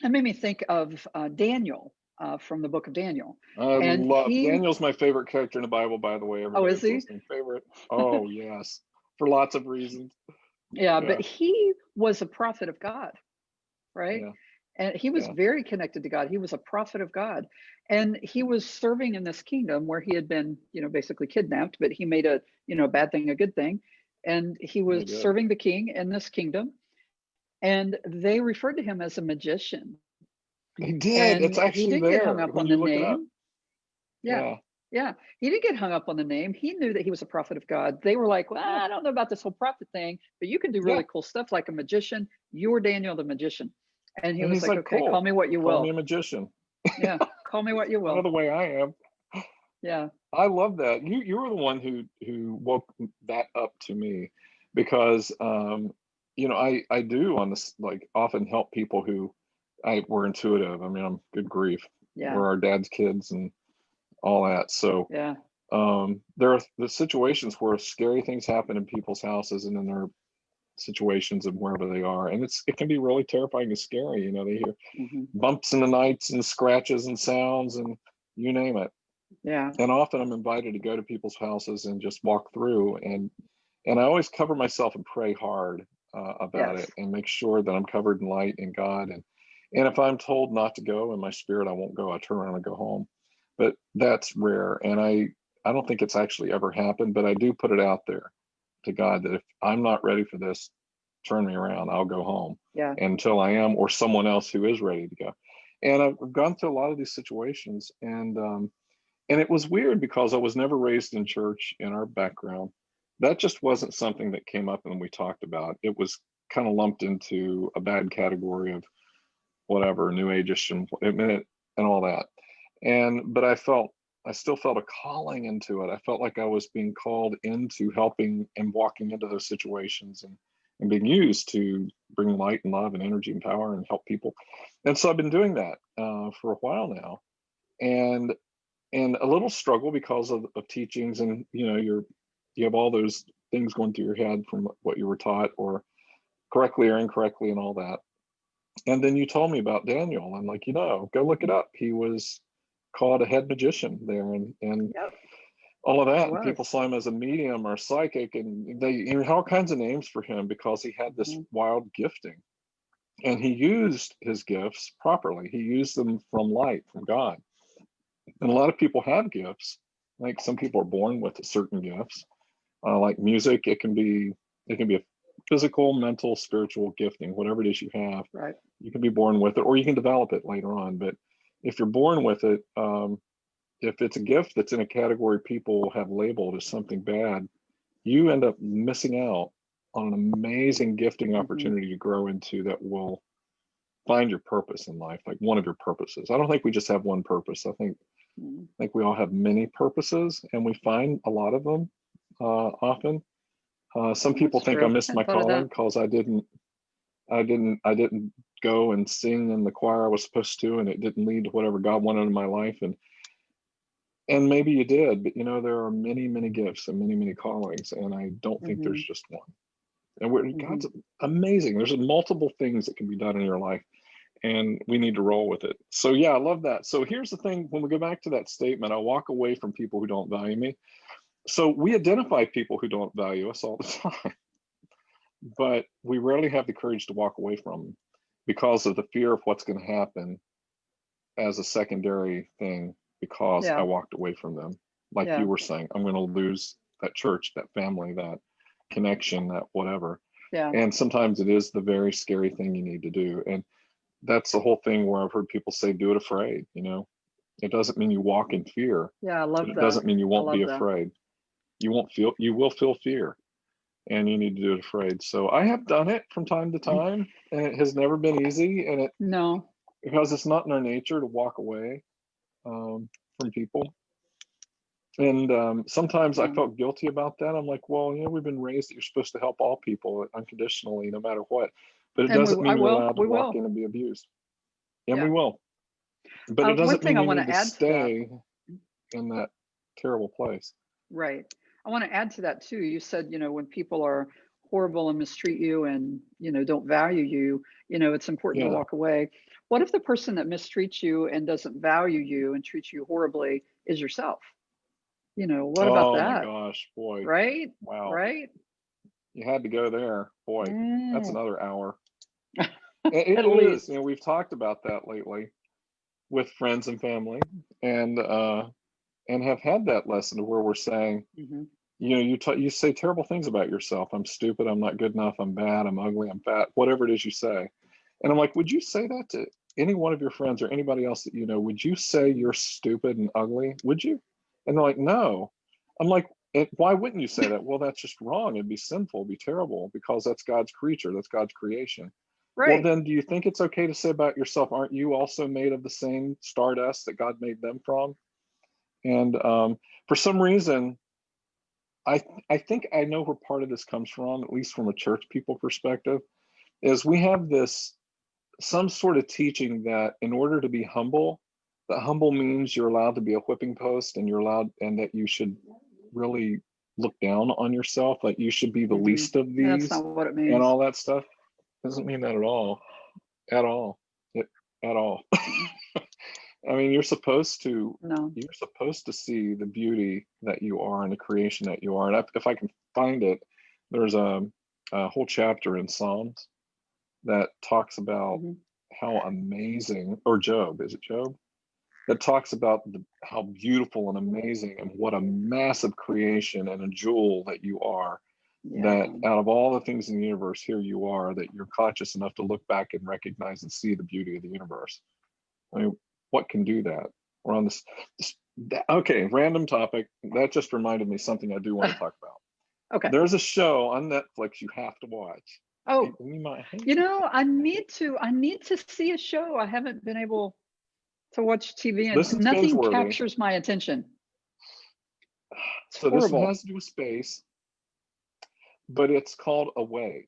it made me think of Daniel from the book of Daniel, I and love he. Daniel's my favorite character in the Bible. By the way, Oh, is everybody's he? listening. Favorite? Oh yes, for lots of reasons. Yeah, but Yeah, he was a prophet of God, right? yeah, And he was yeah. very connected to God. He was a prophet of God. And he was serving in this kingdom where he had been, basically kidnapped, but he made a bad thing a good thing. And he They was did. serving the king in this kingdom. And they referred to him as a magician. He did. And It's he actually didn't get hung there up when on you the look it up. name. Yeah. Yeah, Yeah. He didn't get hung up on the name. He knew that he was a prophet of God. They were like, well, yeah, I don't know about this whole prophet thing, but you can do yeah. really cool stuff like a magician. You're Daniel the magician. And he And was he's like, like, okay, call cool. me what you Call me a will. magician. Yeah. Call me what you Kind of will. the way I am. Yeah. I love that. You were the one who woke that up to me because I do on this like often help people who I were intuitive. I mean, I'm good grief. Yeah. We're our dad's kids and all that. So Yeah. there are the situations where scary things happen in people's houses and in their situations and wherever they are. And it can be really terrifying and scary. They hear Hmm. bumps in the nights and scratches and sounds and you name it. Yeah. And often I'm invited to go to people's houses and just walk through, and I always cover myself and pray hard about Yes. it and make sure that I'm covered in light in God. And if I'm told not to go in my spirit, I won't go. I turn around and go home. But that's rare, and I don't think it's actually ever happened. But I do put it out there to God that if I'm not ready for this, turn me around. I'll go home Yeah. until I am, or someone else who is ready to go. And I've gone through a lot of these situations, and it was weird because I was never raised in church in our background. That just wasn't something that came up and we talked about. It was kind of lumped into a bad category of whatever, new age-ish and all that. But I still felt a calling into it. I felt like I was being called into helping and walking into those situations and being used to bring light and love and energy and power and help people. And so I've been doing that for a while now. And a little struggle because of teachings, and you have all those things going through your head from what you were taught or correctly or incorrectly and all that. And then you told me about Daniel. I'm like, go look it Mhm. up. He was called a head magician there, and Yep. all of He that. And people was. saw him as a medium or psychic, and they had all kinds of names for him because he had this Hmm. wild gifting, and he used his gifts properly. He used them from light, from God. And a lot of people have gifts. Like some people are born with certain gifts. Like music, it can be a physical, mental, spiritual gifting, whatever it is you have. Right. You can be born with it, or you can develop it later on. But if you're born with it, if it's a gift that's in a category people have labeled as something bad, you end up missing out on an amazing gifting Hmm. opportunity to grow into that will find your purpose in life, like one of your purposes. I don't think we just have one purpose. I think we all have many purposes, and we find a lot of them often. Some Well, people that's think I true. missed my Hadn't thought of calling that. because I didn't go and sing in the choir I was supposed to, and it didn't lead to whatever God wanted in my life. And maybe you did, but there are many, many gifts and many, many callings, and I don't think Hmm. there's just one. And Hmm. God's amazing. There's multiple things that can be done in your life, and we need to roll with it. So yeah, I love that. So here's the thing: when we go back to that statement, I walk away from people who don't value me. So we identify people who don't value us all the time, but we rarely have the courage to walk away from them because of the fear of what's going to happen as a secondary thing because I Yeah. walked away from them. like Yeah. you were saying. I'm going to lose that church, that family, that connection, that whatever. Yeah. And sometimes it is the very scary thing you need to do. And that's the whole thing where I've heard people say, do it afraid. You know, it doesn't mean you walk in fear, Yeah. I but love it that. doesn't mean you I won't be love that. afraid. You will feel fear, and you need to do it afraid. So I have done it from time to time, and it has never been easy. And it, No. because it's not in our nature to walk away from people. And sometimes I Yeah. felt guilty about that. I'm like, well, you know, we've been raised that you're supposed to help all people unconditionally, no matter what. But it And doesn't I mean you're will. allowed to We walk will. in and be abused. And we Yeah. will. But it One doesn't thing mean I you want need to to add to that. stay in that terrible place. Right. I want to add to that too. You said, when people are horrible and mistreat you and, don't value you, it's important to Yeah. walk away. What if the person that mistreats you and doesn't value you and treats you horribly is yourself? What about Oh my that? gosh, boy. Right? Wow. Right? You had to go there. Boy, that's Mm. another hour. At It is. You least. know, we've talked about that lately with friends and family, and have had that lesson where we're saying, Hmm. you know, you say terrible things about yourself. I'm stupid. I'm not good enough. I'm bad. I'm ugly. I'm fat. Whatever it is you say. And I'm like, would you say that to any one of your friends or anybody else that you know? Would you say you're stupid and ugly? Would you? And they're like, no. I'm like, why wouldn't you say that? Well, that's just wrong. It'd be sinful. It'd be terrible because that's God's creature. That's God's creation. Well, Right. then do you think it's okay to say about yourself, aren't you also made of the same stardust that God made them from? And for some reason, I think I know where part of this comes from, at least from a church people perspective, is we have this some sort of teaching that in order to be humble, that humble means you're allowed to be a whipping post and you're allowed, and that you should really look down on yourself, like you should be the Hmm. least of That's these not what it and means. all that stuff. Doesn't mean that at all. At all. It, at all. Mm. I mean, No. you're supposed to see the beauty that you are and the creation that you are. And if I can find it, there's a whole chapter in Psalms that talks about Hmm. how amazing, or Job, is it Job? That talks about how beautiful and amazing and what a massive creation and a jewel that you are. That Yeah. out of all the things in the universe, here you are, that you're conscious enough to look back and recognize and see the beauty of the universe. I mean, what can do that? We're on okay, random topic. That just reminded me something I do want to talk about. Okay. There's a show on Netflix you have to watch. Oh, You might hate it. I need to see a show. I haven't been able to watch TV and This is binge nothing worthy. captures my attention. It's So this one horrible. has to do with space, but it's called Away.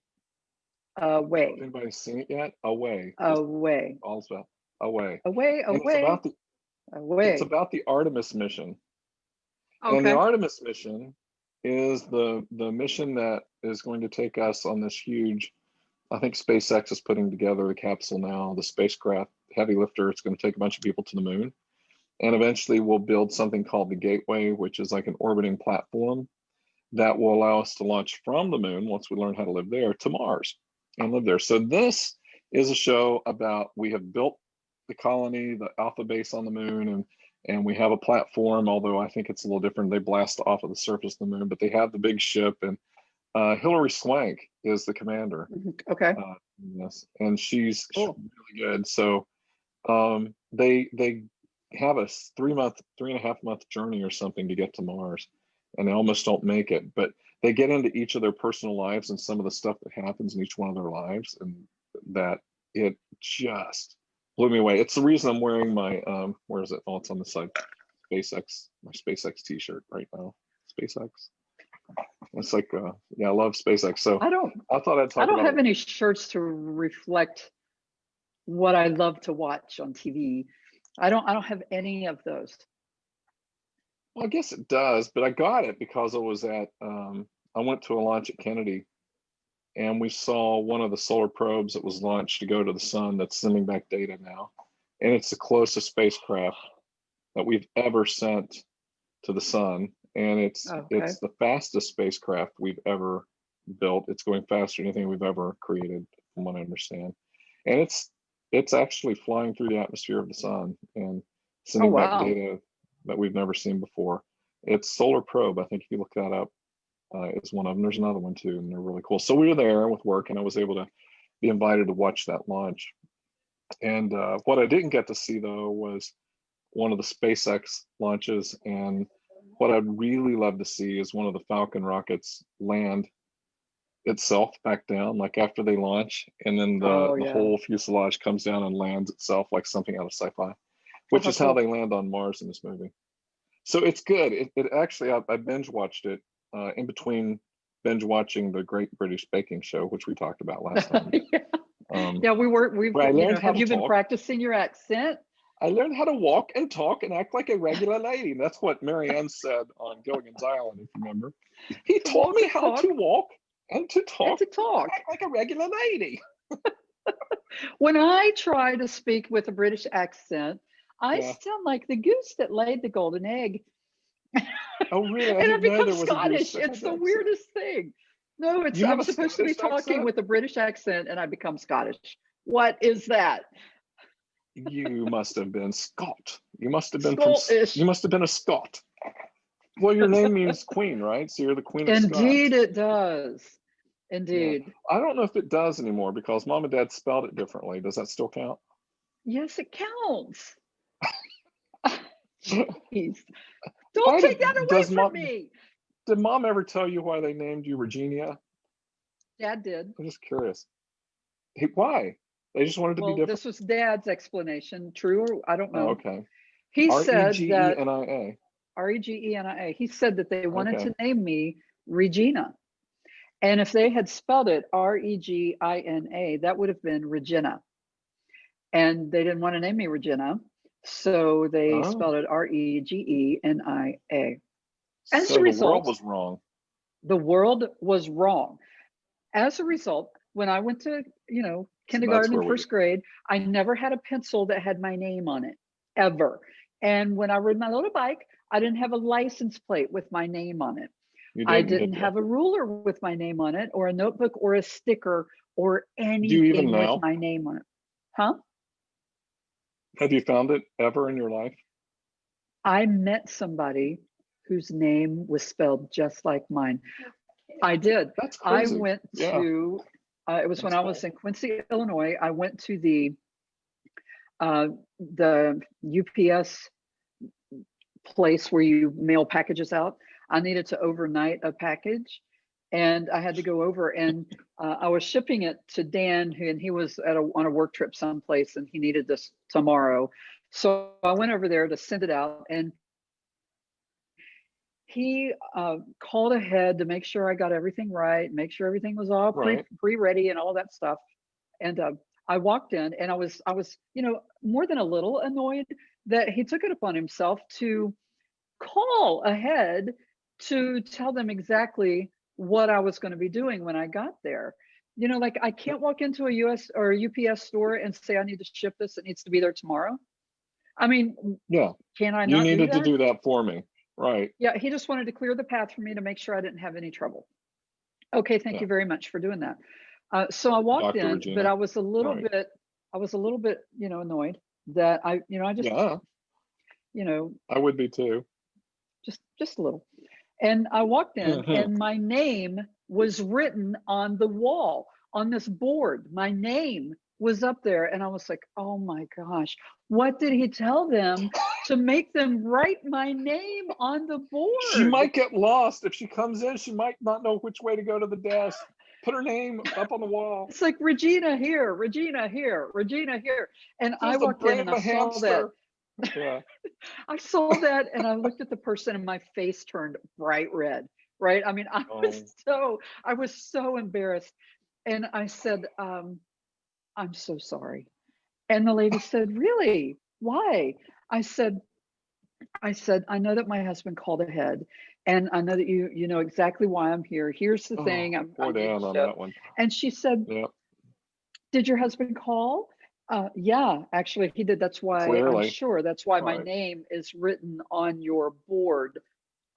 I don't know if Away, anybody's seen it yet. Away, just away, all spell Away, away, and away, it's away. about the Artemis mission. And the Okay. Artemis mission is the mission that is going to take us on this huge. I think SpaceX is putting together the capsule now, the spacecraft heavy lifter. It's going to take a bunch of people to the moon, and eventually we'll build something called the Gateway, which is like an orbiting platform that will allow us to launch from the moon once we learn how to live there to Mars and live there. So this is a show about we have built the colony, the alpha base on the moon, and we have a platform. Although I think it's a little different. They blast off of the surface of the moon, but they have the big ship, and Hillary Swank is the commander. Mhm. Okay. Yes, and she's Cool. really good. So they have a 3 month, 3.5 month journey or something to get to Mars, and they almost don't make it. But they get into each of their personal lives and some of the stuff that happens in each one of their lives, and that it just blew me away. It's the reason I'm wearing my where is it? Oh, it's on the side. SpaceX, my SpaceX T-shirt right now. SpaceX. It's like yeah, I love SpaceX. So I don't I thought I'd I talk don't about it. have any shirts to reflect what I love to watch on TV. I don't have any of those. Well, I guess it does, but I got it because I was at I went to a launch at Kennedy, and we saw one of the solar probes that was launched to go to the sun that's sending back data now. And it's the closest spacecraft that we've ever sent to the sun. And Okay. it's the fastest spacecraft we've ever built. It's going faster than anything we've ever created, from what I understand. And it's actually flying through the atmosphere of the sun and Oh sending back wow. data that we've never seen before. It's Solar Probe. I think if you look that up, is one of them. There's another one too, and they're really cool. So we were there with work, and I was able to be invited to watch that launch. And what I didn't get to see though was one of the SpaceX launches. And what I'd really love to see is one of the Falcon rockets land itself back down, like after they launch, and then Oh the yeah. whole fuselage comes down and lands itself like something out of sci-fi, which how is how cool. they land on Mars in this movie. So it's good. It actually, I binge watched it in between binge watching the Great British Baking Show, which we talked about last time. Yeah. Um, Yeah, we've, where I learned how have to you been talk. practicing your accent? I learned how to walk and talk and act like a regular lady. That's what Marianne said on Gilligan's Island, if you remember. He To taught walk me and how talk to walk and to and talk to and talk. act like a regular lady. When I try to speak with a British accent, I Yeah. sound like the goose that laid the golden egg. Oh, really? I And I didn't know become there was a goose Scottish. that It's had the the accent. weirdest thing. No, it's You have I'm a supposed to be Scottish talking accent? with a British accent and I become Scottish. What is that? You must have been Scot. You must have been from. You Scottish. must have been a Scot. Well, your name means queen, right? So you're the Queen of Scots. Indeed it does. Yeah. Indeed. I don't know if it does anymore because Mom and Dad spelled it differently. Does that still count? Yes, it counts. Jeez. Why Don't take that away from me. did Mom ever tell you why they named you Regina? Dad did. I'm just curious. Hey, why? They just wanted to be Well, different. this was Dad's explanation. True or I don't Oh, know. okay. He said that Regenia. Regenia. He said that they wanted Okay. to name me Regina. And if they had spelled it Regina, that would have been Regina. And they didn't want to name me Regina. So they Oh, spelled it Regenia. As a so the world result, was wrong. the world was wrong. As a result, when I went to, So that's kindergarten where and we. first grade, I never had a pencil that had my name on it, ever. And when I rode my little bike, I didn't have a license plate with my name on it. You I didn't, didn't did you? have a ruler with my name on it, or a notebook, or a sticker, or Do you even anything with now? my name on it. Huh? Have you found it ever in your life? I met somebody whose name was spelled just like mine. I did. That's I crazy. went Yeah, to, it was when that's I cool. was in Quincy, Illinois. I went to uh, the UPS place where you mail packages out. I needed to overnight a package, and I had to go over, and I was shipping it to Dan, and he was on a work trip someplace, and he needed this tomorrow. So I went over there to send it out, and he called ahead to make sure I got everything right, make sure everything was all Right. pre-ready and all that stuff. And I walked in, and I was more than a little annoyed that he took it upon himself to call ahead to tell them exactly what I was going to be doing when I got there. Like I can't walk into a US or a UPS store and say I need to ship this, it needs to be there tomorrow. I mean, Yeah. can I You not do needed to that? do that for me. Right. Yeah, he just wanted to clear the path for me to make sure I didn't have any trouble. Okay, thank Yeah. you very much for doing that. So I walked Dr. in, but Regina. I was a little Right. bit, annoyed that I just, Yeah, you know, I would be too. just a little. And I walked in, and my name was written on the wall on this board. My name was up there, and I was like, "Oh my gosh, what did he tell them to make them write my name on the She board?" might get lost. If she comes in, she might not know which way to go to the desk. Put her name up on the wall. It's like Regina here, Regina here, Regina here. And I Just to walked in bring and I the saw that. hamster. Yeah. I saw that and I looked at the person and my face turned bright red, right? I mean, Oh, I was so embarrassed. And I said, I'm so sorry. And the lady said, "Really? Why?" I said, I know that my husband called ahead, and I know that you know exactly why I'm here. Here's the oh, thing, I poor need to Dan on ship. that one. And she said, Yeah, "Did your husband call?" Yeah, actually, he did. I'm clearly. sure that's why my Right. name is written on your board,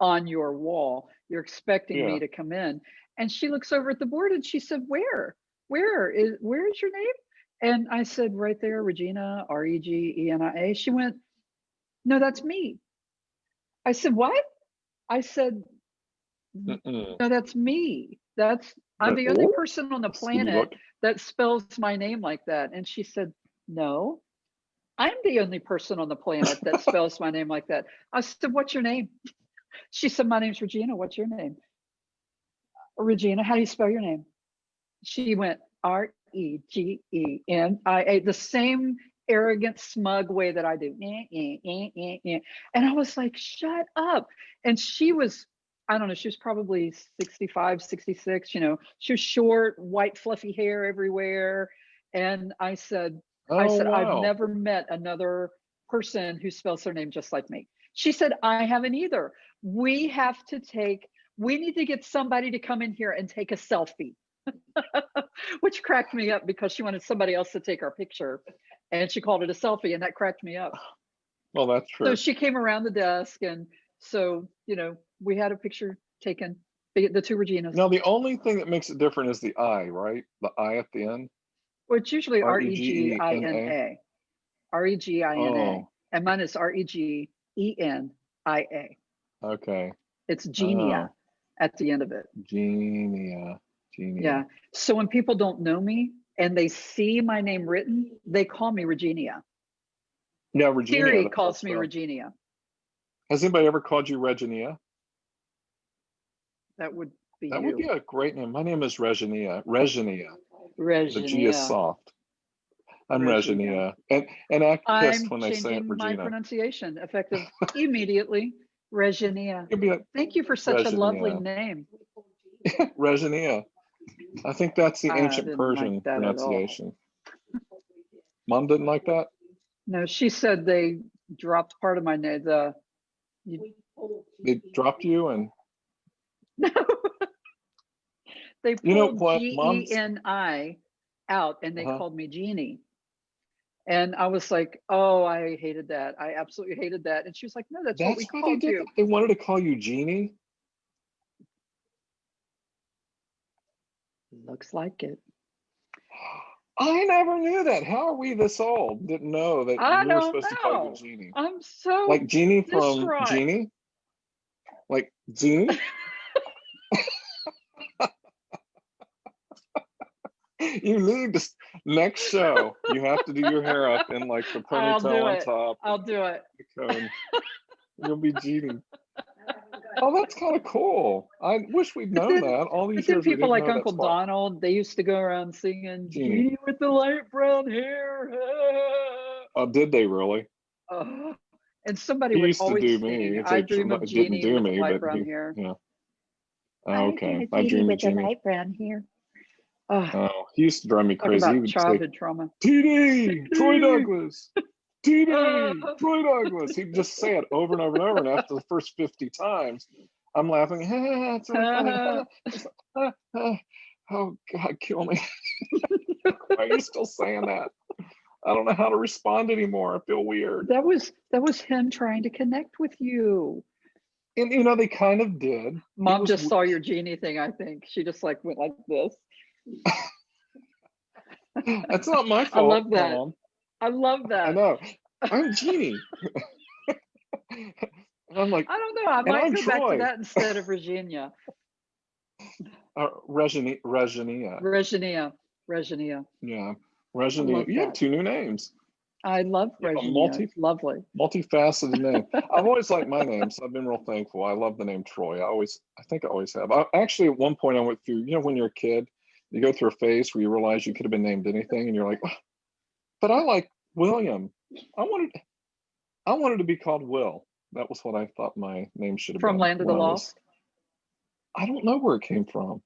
on your wall. You're expecting me Yeah. to come in. And she looks over at the board and she said, where is your name? And I said, "Right there, Regina, Regenia." She went, "No, that's me." I said, "What?" I said, Mm-mm. no, that's me. I'm But, the only oh, person on the Stevie, planet look. that spells my name like that. And she said, no, I'm the only person on the planet that spells my name like that. I said, what's your name? She said, my name's Regina. What's your name? Regina, how do you spell your name? She went Regenia, the same arrogant, smug way that I do. And I was like, shut up. And she was, I don't know, she was probably 65, 66, she was short, white, fluffy hair everywhere. And I said, Oh, I've wow. never met another person who spells their name just like me. She said, I haven't either. We need to get somebody to come in here and take a selfie. Which cracked me up because she wanted somebody else to take our picture and she called it a selfie, and that cracked me up. Well, that's So true. she came around the desk, and so, we had a picture taken, the two Reginas. Now, the only thing that makes it different is the I, right? The I at the end. Well, it's usually Regina. Regina. Regina. Oh, And mine is Regenia. okay. It's Genia Oh, at the end of it. Genia. Yeah. Genia. So when people don't know me and they see my name written, they call me Regina. Yeah, Regina. Siri calls me Regina. Has anybody ever called you Regina? That would be That would be you. a great name. My name is Regina. Regina. The G is Regina. soft. I'm Regina. Regina. And act pissed I'm when they say it, changing my Regina. pronunciation effective immediately. Regina. You'd be like, Thank you for such a lovely Regina. name. Regina. I think that's the I ancient didn't like Persian that at all. pronunciation. Mom didn't like that? No, she said they dropped part of my name. They dropped you and No, they you know pulled what? Mom's Geni out and they uh called me Jeannie. And I was like, oh, I hated that. I absolutely hated that. And she was like, no, that's what we that's why they called did you. that. They wanted to call you Jeannie. Looks like it. I never knew that. How are we this old? Didn't know that I we were don't supposed to call you know. Jeannie. I'm so Like Jeannie from distraught. Jeannie? Like Jeannie? You need to next show. You have to do your hair up in like the I'll ponytail do on it. top. I'll do it. The cone. You'll be Jeannie. Oh, that's kind of cool. I wish we'd known that. All But these then years we people didn't like know Uncle that's why. Donald, they used to go around singing Jeannie. Jeannie with the light brown hair. Oh, did they really? Oh. And somebody He would used to do always me. sing, It's I like dream of didn't Jeannie do with the me, light but brown he, hair. yeah. Oh, I okay. dream I of Jeannie dream of with the Jeannie. light brown hair. Oh, Oh, he used to drive me talk crazy. He about would say, childhood trauma. TD, Troy Douglas, Oh, TD, Troy Douglas. He'd just say it over and over and over. And after the first 50 times, I'm laughing. It's really funny. It's like, oh, God, kill me. Why are you still saying that? I don't know how to respond anymore. I feel weird. that was him trying to connect with you. And, they kind of did. Mom just saw your Jeannie thing, I think. She just like went like this. That's not my I fault, love that. Mom. I love that. I know. I'm Jeannie. And I'm like, I don't know. I and might I'm go back to Troy. that instead of Regina. Regina. Regina. Yeah. I Regina. love You have that. 2 new names. I love You have a Regina. It's lovely. multifaceted name. I've always liked my name, so I've been real thankful. I love the name Troy. I think I always have. Actually, at one point I went through, when you're a kid, you go through a phase where you realize you could have been named anything and you're like, oh, but I like William. I wanted to be called Will. That was what I thought my name should have From been Land of the when Lost. I don't know where it came from.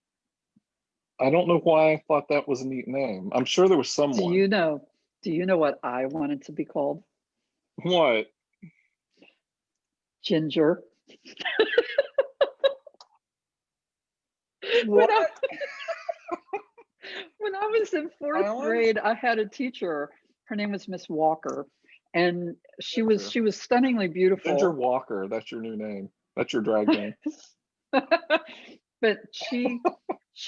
I don't know why I thought that was a neat name. I'm sure there was Do someone. you know what I wanted to be called? What? Ginger. What? When I was in 4th grade, I had a teacher. Her name was Miss Walker, and she was stunningly beautiful. Ginger Walker. That's your new name. That's your drag name. But she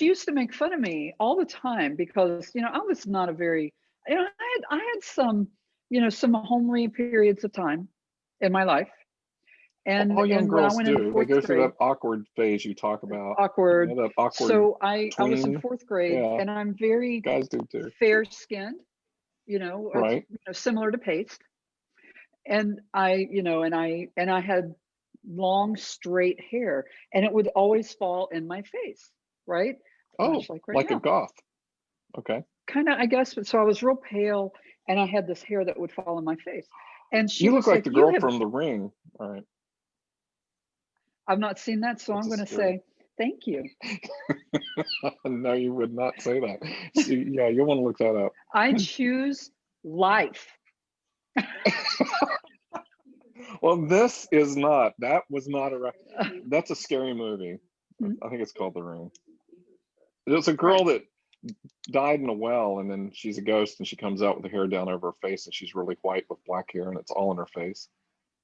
used to make fun of me all the time because I was not a very I had some some homely periods of time in my life, All young and when I girls went into do. They fourth go through grade, that awkward phase you talk about. awkward. That awkward So I was in tween. fourth grade, Yeah, and I'm very guys do too. fair skinned, it's, Right. similar to Paste. And I had long straight hair, and it would always fall in my face, right? Oh, Much like right like a now. goth. Okay. Kind of, I guess. But so I was real pale, and I had this hair that would fall in my face. And she You look was like like, the "You girl have," from The Ring. All right. I've not seen that, so That's I'm a going to scary. say thank you. No, you would not say that. See, yeah, you'll want to look that up. I choose life. Well, this is not. That was not a. That's a scary movie. I think it's called The Ring. There's a girl Right. that died in a well, and then she's a ghost, and she comes out with the hair down over her face, and she's really white with black hair, and it's all in her face.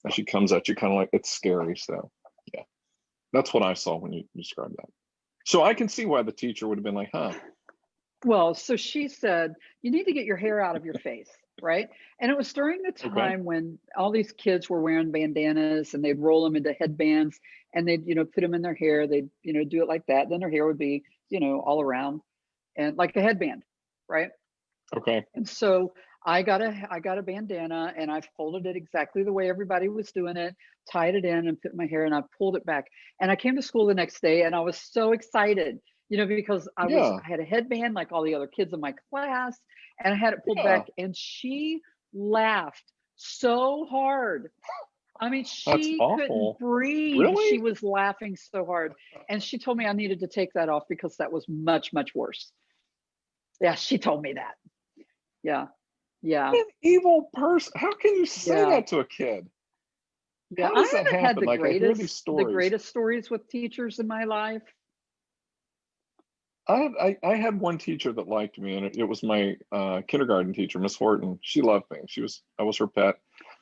And she comes at you kind of like, it's scary. So, yeah, that's what I saw when you described that. So I can see why the teacher would have been like, huh. Well, so she said, you need to get your hair out of your face, right? And it was during the Okay. time when all these kids were wearing bandanas, and they'd roll them into headbands, and they'd, put them in their hair. They'd, do it like that. Then their hair would be, all around and like a headband, right? Okay. And so I got a bandana, and I folded it exactly the way everybody was doing it, tied it in, and put my hair, and I pulled it back. And I came to school the next day, and I was so excited, because I Yeah. had a headband like all the other kids in my class, and I had it pulled Yeah. back, and she laughed so hard. I mean, That's she couldn't awful. breathe. She Really? was laughing so hard. And she told me I needed to take that off because that was much, much worse. Yeah, she told me that. Yeah. Yeah. What an evil person. How can you say Yeah. that to a kid? Yeah. How does I that haven't had happen? the Like, I hear these greatest the stories. greatest stories with teachers in my life. I had one teacher that liked me, and it was my kindergarten teacher, Miss Horton. She loved me. I was her pet,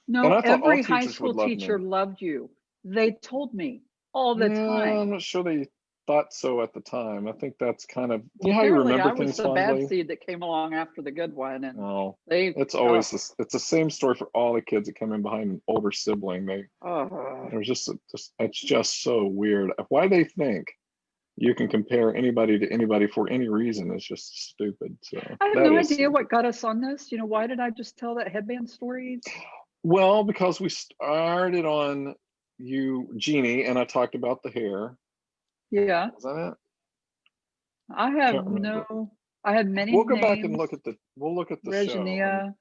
and No, I thought all every high teachers would school love me. teacher loved you. They told me all the Yeah, I'm time. not sure they thought so at the time. I think that's kind of, Well, how you apparently remember I was things the bad fondly. seed that came along after the good one, and Oh, they it's oh, always this. It's the same story for all the kids that come in behind an older sibling. oh. There's just it's just so weird. Why they think you can compare anybody to anybody for any reason is just stupid. So I have that no is idea stupid. what got us on this. Why did I just tell that headband story? Well, because we started on you, Jeannie, and I talked about the hair. Yeah, Was that it? I Can't have remember. no. I had many We'll go back and names. we'll look at the show. Regenia.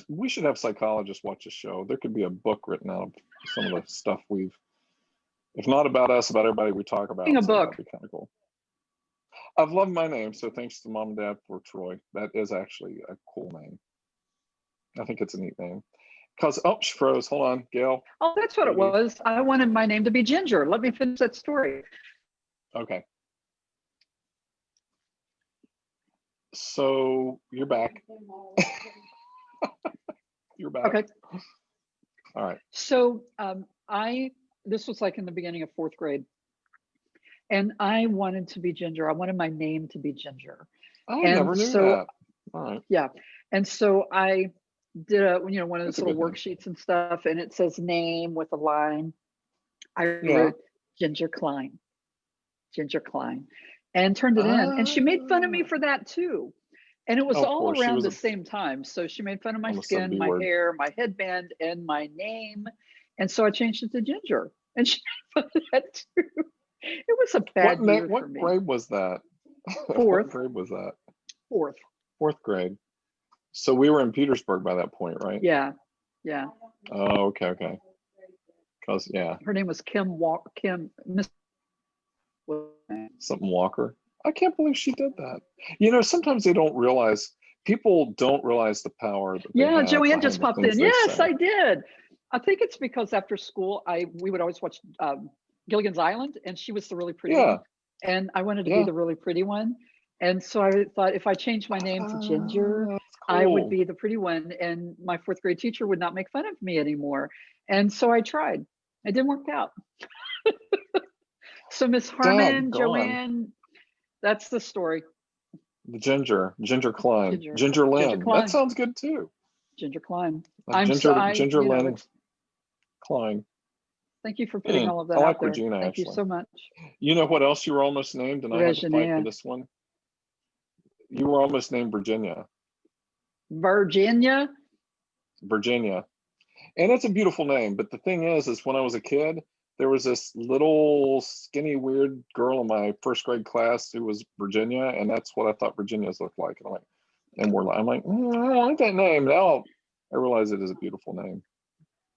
We should have psychologists watch the show. There could be a book written out of some of the stuff if not about us, about everybody we talk Reading about. a So book. that'd be kind of cool. I've loved my name, so thanks to Mom and Dad for Troy. That is actually a cool name. I think it's a neat name. Because, she froze. Hold on, Gail. Oh, that's what it Katie. was. I wanted my name to be Ginger. Let me finish that story. Okay. So you're back. You're back. Okay. All right. So this was like in the beginning of fourth grade, and I wanted to be Ginger. I wanted my name to be Ginger. I And never knew so, that. All right. yeah. And so I did one of That's those a little good name. worksheets and stuff, and it says name with a line. I Yeah. wrote Ginger Klein, and turned it in. And she made fun of me for that too. And it was Of all course, she around was the same time. So she made fun of my almost a skin, B my word. hair, my headband, and my name. And so I changed it to Ginger. And she made fun of that too. It was a bad year for me. What grade was that? Fourth. What grade was that? Fourth. Fourth grade. So we were in Petersburg by that point, right? Yeah. Yeah. Oh, okay. Because, yeah. Her name was Miss Something Walker. I can't believe she did that. Sometimes people don't realize the power that they Yeah, have Joanne behind just the popped things in. they Yes, say. I did. I think it's because after school, we would always watch Gilligan's Island, and she was the really pretty Yeah. one, and I wanted to be the really pretty one. And so I thought if I changed my name to Ginger, That's I would cool. be the pretty one, and my fourth grade teacher would not make fun of me anymore. And so I tried. It didn't work out. So Miss Harmon, Daggone. Joanne, that's the story. The Ginger Klein. Ginger Lynn. Ginger Klein. That sounds good too. Ginger Klein. Ginger Lynn Klein. Thank you for putting all of that I out like there. Regina, Thank you actually. so much. You know what else you were almost named, and I had to fight for this one? You were almost named Virginia. Virginia? Virginia. And it's a beautiful name, but the thing is when I was a kid, there was this little skinny weird girl in my first grade class who was Virginia, and that's what I thought Virginias looked like. And I'm like, I don't like that name. Now I realize it is a beautiful name.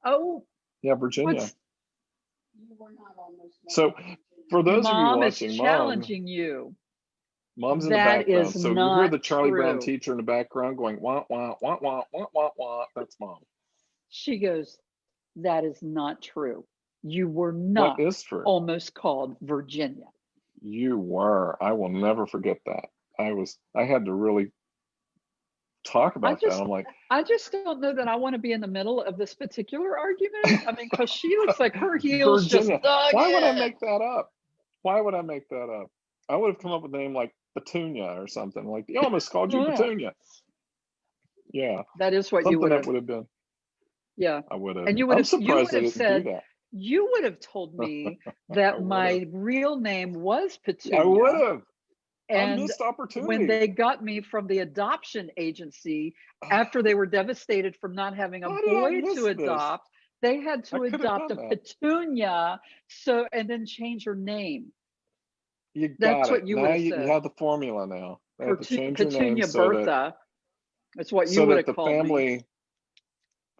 Oh, yeah, Virginia. So for those of you Mom watching, is challenging you. Mom's in the That background. is So you hear the not Charlie Brown true. teacher in the background going, wah, wah, wah, wah, wah, wah, wah. That's Mom. She goes, that is not true. You were What not is true? almost called Virginia. You were. I will never forget that. I had to really talk about that. I'm like, I just don't know that I want to be in the middle of this particular argument. I mean, because she looks like her heels Virginia. just dug Why would I in. make that up? Why would I make that up? I would have come up with a name like Petunia or something. Like, they almost called you Petunia. Yeah. That is what something you would have. That would have been. Yeah. I would have. And you would I'm have, surprised they didn't said, do that. you would have told me that my real name was Petunia. I would have. And a missed opportunity. when they got me from the adoption agency, after they were devastated from not having a boy to adopt, they had to adopt a Petunia, and then change her name. You That's got what it. you now would have you said. have the formula now. They have to change your name Petunia so Bertha. That's what you would have called me.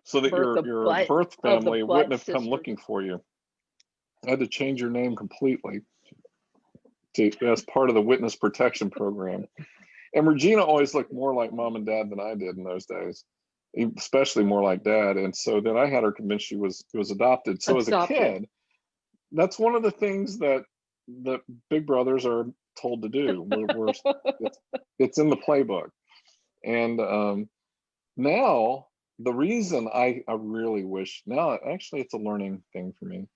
So that your birth family wouldn't have come looking for you. I had to change your name completely as part of the witness protection program. And Regina always looked more like Mom and Dad than I did in those days, especially more like Dad. And so then I had her convinced she was adopted. So as a kid, that's one of the things that big brothers are told to do. It's in the playbook. And now the reason I really wish, now actually it's a learning thing for me.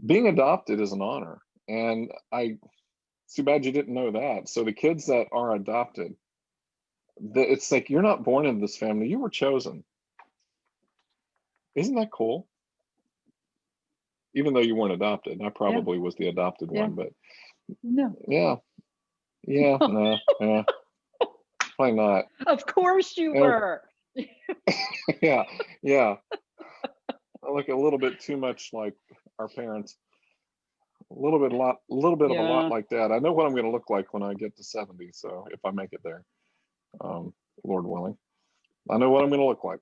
Being adopted is an honor. And it's too bad you didn't know that. So the kids that are adopted, it's like, you're not born into this family, you were chosen. Isn't that cool? Even though you weren't adopted. I probably was the adopted one, but no. No, probably not. Of course you were. yeah. I look a little bit too much like our parents. A little bit of a lot like that. I know what I'm going to look like when I get to 70. So if I make it there, Lord willing, I know what I'm going to look like.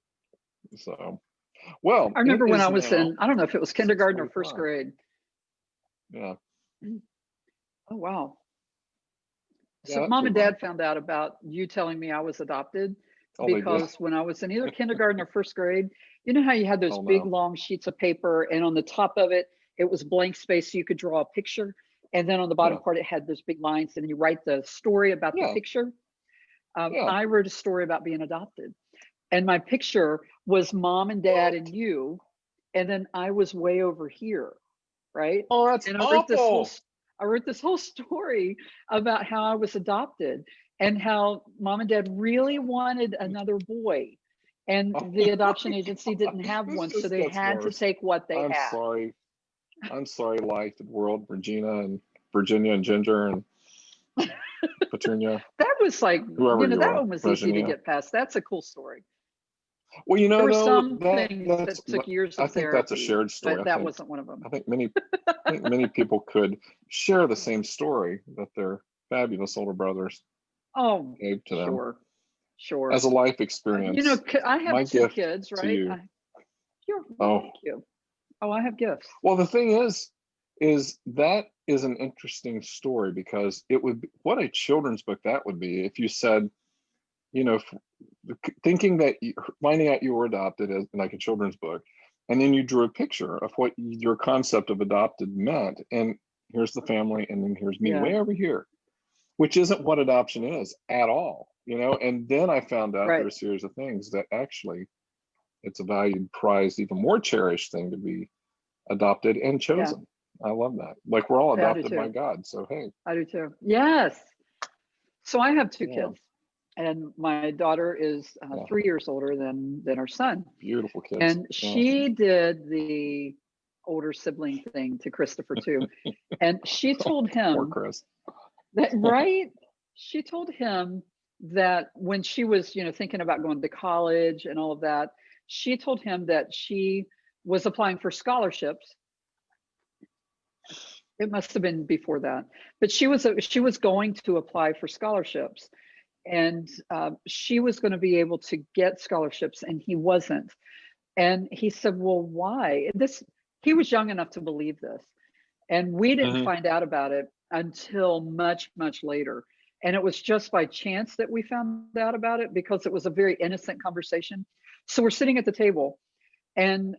So, well, I remember when I was in, I don't know if it was kindergarten or first grade. Yeah. Oh, wow. So Mom and Dad found out about you telling me I was adopted because when I was in either kindergarten or first grade, you know how you had those big long sheets of paper, and on the top of it, it was blank space so you could draw a picture. And then on the bottom part, it had those big lines, and then you write the story about the picture. I wrote a story about being adopted. And my picture was Mom and Dad and you. And then I was way over here, right? Oh, that's awful. I wrote this whole story about how I was adopted and how Mom and Dad really wanted another boy. And the adoption agency didn't have one, so they had to take what they had. I'm sorry, life and world, Regina and Virginia and Ginger and Petunia. That was like, that one was easy to get past. That's a cool story. Well, there were some things that took years of therapy. I think that's a shared story. But that wasn't one of them. I think many people could share the same story that their fabulous older brothers gave to them. Sure. As a life experience. I have 2 kids, right? Thank you. Oh, I have gifts. Well, the thing is that is an interesting story, because it would be, what a children's book that would be if you said, thinking that finding out you were adopted as like a children's book, and then you drew a picture of what your concept of adopted meant, and here's the family, and then here's me way over here, which isn't what adoption is at all, and then I found out there are a series of things that actually it's a valued, prized, even more cherished thing to be adopted and chosen. I love that. Like, we're all adopted by God. So, hey. I do too. Yes. So I have 2 kids. and my daughter is Yeah. 3 years older than our son. Beautiful kids. And Yeah. she did the older sibling thing to Christopher too. And she told Poor him Chris. that, right? She told him that when she was, thinking about going to college and all of that, she told him that she was applying for scholarships. It must have been before that, but she was going to apply for scholarships, and she was going to be able to get scholarships, and he wasn't. And he said, "Well, why?" He was young enough to believe this, and we didn't find out about it until much, much later. And it was just by chance that we found out about it, because it was a very innocent conversation. So we're sitting at the table, and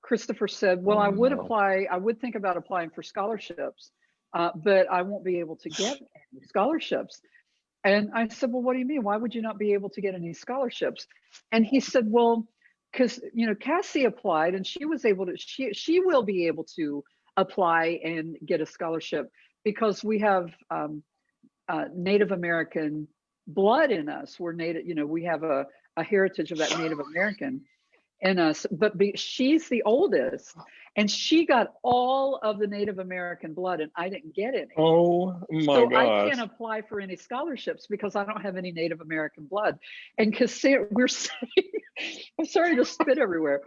Christopher said, "Well, I would apply. I would think about applying for scholarships, but I won't be able to get any scholarships." And I said, "Well, what do you mean? Why would you not be able to get any scholarships?" And he said, "Well, because Cassie applied, and she was able to. She will be able to apply and get a scholarship, because we have Native American blood in us. We're Native. We have a heritage of that Native American in us. But she's the oldest, and she got all of the Native American blood, and I didn't get any. Oh my So gosh. I can't apply for any scholarships because I don't have any Native American blood." And we're sitting, I'm sorry to spit everywhere.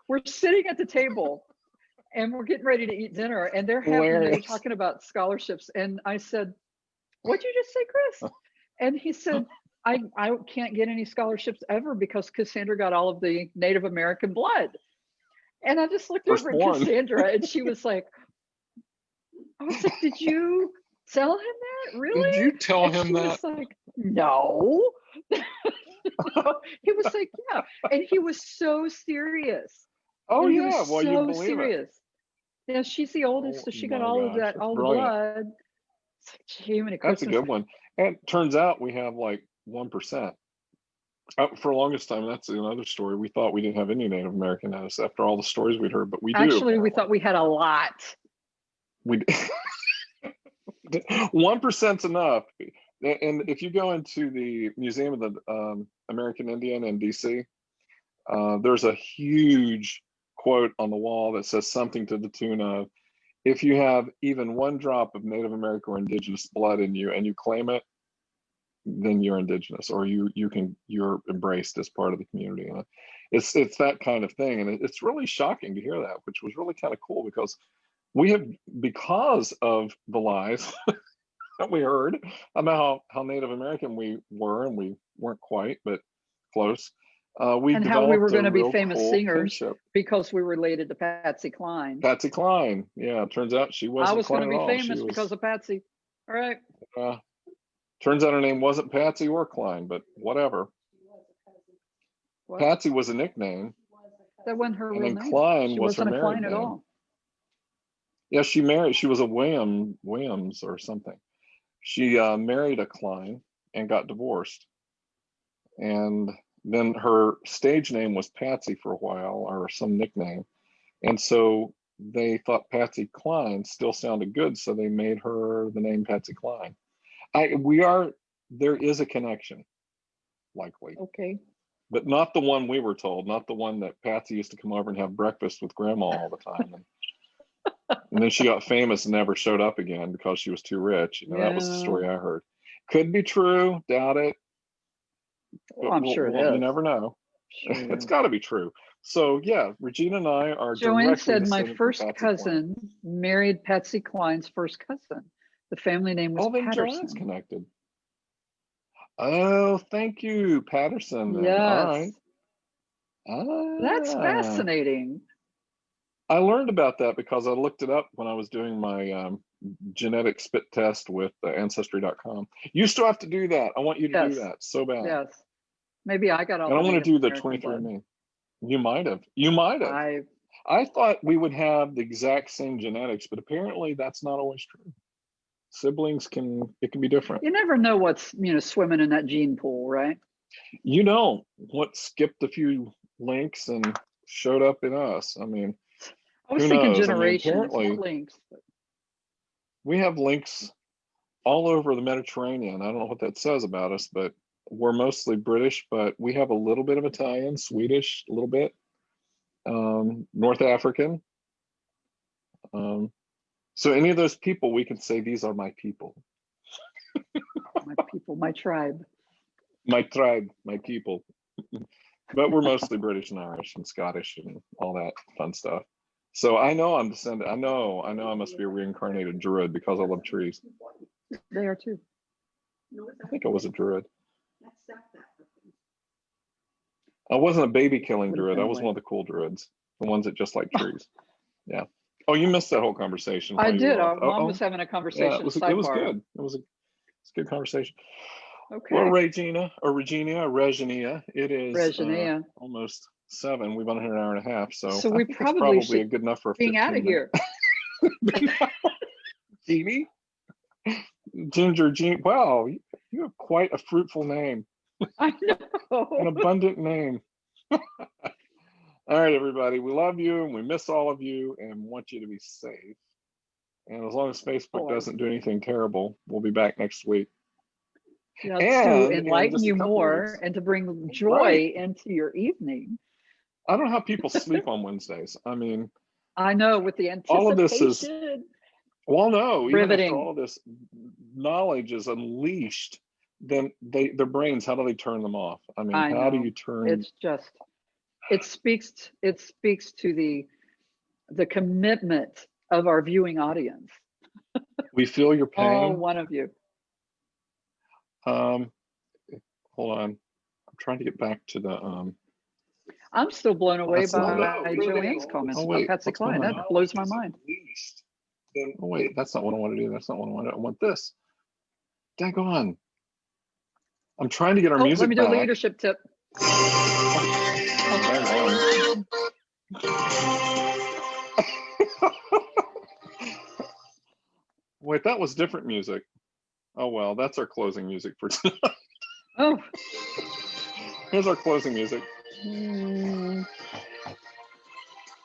We're sitting at the table, and we're getting ready to eat dinner, and they're talking about scholarships. And I said, "What'd you just say, Chris?" And he said, I can't get any scholarships ever because Cassandra got all of the Native American blood." And I just looked over at Cassandra, and she was like, I was like, "Did you tell him that? Really?" Did you tell And him she that? was like, "No." He was like, "Yeah." And he was so serious. Oh And he yeah, was well you so believe serious. Yeah, she's the oldest, it. so she Oh got my all of gosh, that, that's all the brilliant. blood. It's like, gee, many That's a Christmas. good one. And it turns out we have like 1%. For the longest time, that's another story. We thought we didn't have any Native American in us after all the stories we'd heard, but we do. Actually, we thought we had a lot. We 1%'s enough. And if you go into the Museum of the American Indian in DC, there's a huge quote on the wall that says something to the tune of, "If you have even one drop of Native American or indigenous blood in you and you claim it, then you're indigenous, or you're embraced as part of the community." And it's that kind of thing. And it's really shocking to hear that, which was really kind of cool, because because of the lies that we heard about how Native American we were, and we weren't quite, but close. We And how we were developed going a to be real famous cool singers kinship. because we were related to Patsy Cline. Patsy Cline, yeah. Turns out she wasn't. I was going to Cline be at all. famous because of Patsy. All right. Turns out her name wasn't Patsy or Cline, but whatever. What? Patsy was a nickname. That wasn't her real name. Cline She was her wasn't a married Cline at name. all. Yeah, she was a Williams or something. She married a Cline and got divorced. And then her stage name was Patsy for a while, or some nickname. And so they thought Patsy Cline still sounded good, so they made her the name Patsy Cline. There is a connection, likely. Okay. But not the one we were told, not the one that Patsy used to come over and have breakfast with Grandma all the time. And then she got famous and never showed up again because she was too rich. That was the story I heard. Could be true, doubt it. Well, I'm sure it is. You never know. Sure it's got to be true. So yeah, Regina and I are Joanne directly said my descended first from Patsy cousin Cline. married Patsy Cline's first cousin. The family name was then Patterson. Joanne's connected. Oh, thank you, Patterson. Then. Yes. All right. That's fascinating. I learned about that because I looked it up when I was doing my genetic spit test with Ancestry.com. You still have to do that. I want you to do that so bad. Yes. Maybe I got all. And I want to do the American 23andMe. You might have. You might have. I thought we would have the exact same genetics, but apparently that's not always true. Siblings can be different. You never know what's swimming in that gene pool, right? You know what skipped a few links and showed up in us. I mean, I was thinking generations, apparently links. We have links all over the Mediterranean. I don't know what that says about us, but we're mostly British, but we have a little bit of Italian, Swedish, a little bit, North African. So any of those people, we can say these are my people. My people, my tribe. My tribe, my people. But we're mostly British and Irish and Scottish and all that fun stuff. So I know I'm descended. I know I must be a reincarnated druid because I love trees. They are too. I think I was a druid. I wasn't a baby killing druid. I was one of the cool druids, the ones that just like trees. Yeah. Oh, you missed that whole conversation. I did. Our mom was having a conversation. Yeah, it was good. It was a good conversation. Okay. Well, Regina, it is almost 7. We've been here an hour and a half, so we I think probably should good enough for being out of here. Jeannie, Ginger Jean. Wow, you have quite a fruitful name. I know. An abundant name. All right, everybody. We love you and we miss all of you and want you to be safe. And as long as Facebook doesn't do anything terrible, we'll be back next week. Yeah, to enlighten you more and to bring joy into your evening. I don't know how people sleep on Wednesdays. I mean, I know, with the anticipation. All of this is, well, no, riveting. Even after all this knowledge is unleashed, then their brains, how do they turn them off? I mean, how do you turn? It's just, it speaks to the commitment of our viewing audience. We feel your pain. Oh, one of you. Hold on. I'm trying to get back to the I'm still blown away by Joanne's comments about Patsy Cline. That blows my mind. Oh wait, that's not what I want to do. That's not what I want. I want this. Daggone. I'm trying to get our music. Let me do a leadership tip. Wait, that was different music. Oh well, that's our closing music for tonight. Oh. Here's our closing music.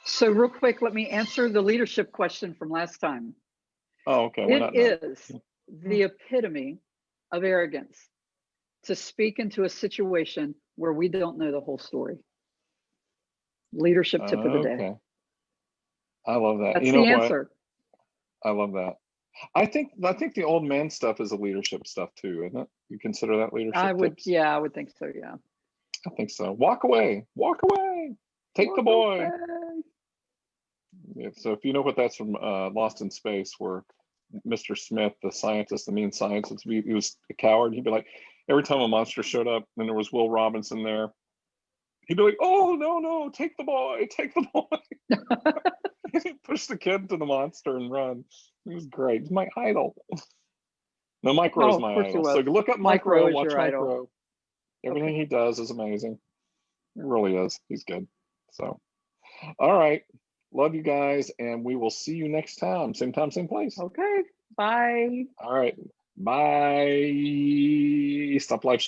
So real quick, let me answer the leadership question from last time. Oh, okay. It is the epitome of arrogance to speak into a situation where we don't know the whole story. Leadership tip of the day. I love that. That's the answer. I love that. I think the old man stuff is a leadership stuff too, isn't it? You consider that leadership? I would think so. Yeah. I think so. Walk away. Take the boy. Yeah, so if you know what that's from, Lost in Space, where Mr. Smith, the scientist, the mean scientist, he was a coward. He'd be like, every time a monster showed up and there was Will Robinson there, he'd be like, "Oh no, take the boy, take the boy." He'd push the kid to the monster and run. It was great. He's my idol. No, Mike Rowe's my idol. So look up Mike Rowe, watch Mike Rowe. Everything he does is amazing. It really is. He's good. So, all right. Love you guys, and we will see you next time. Same time, same place. Okay. Bye. All right. Bye. Stop live.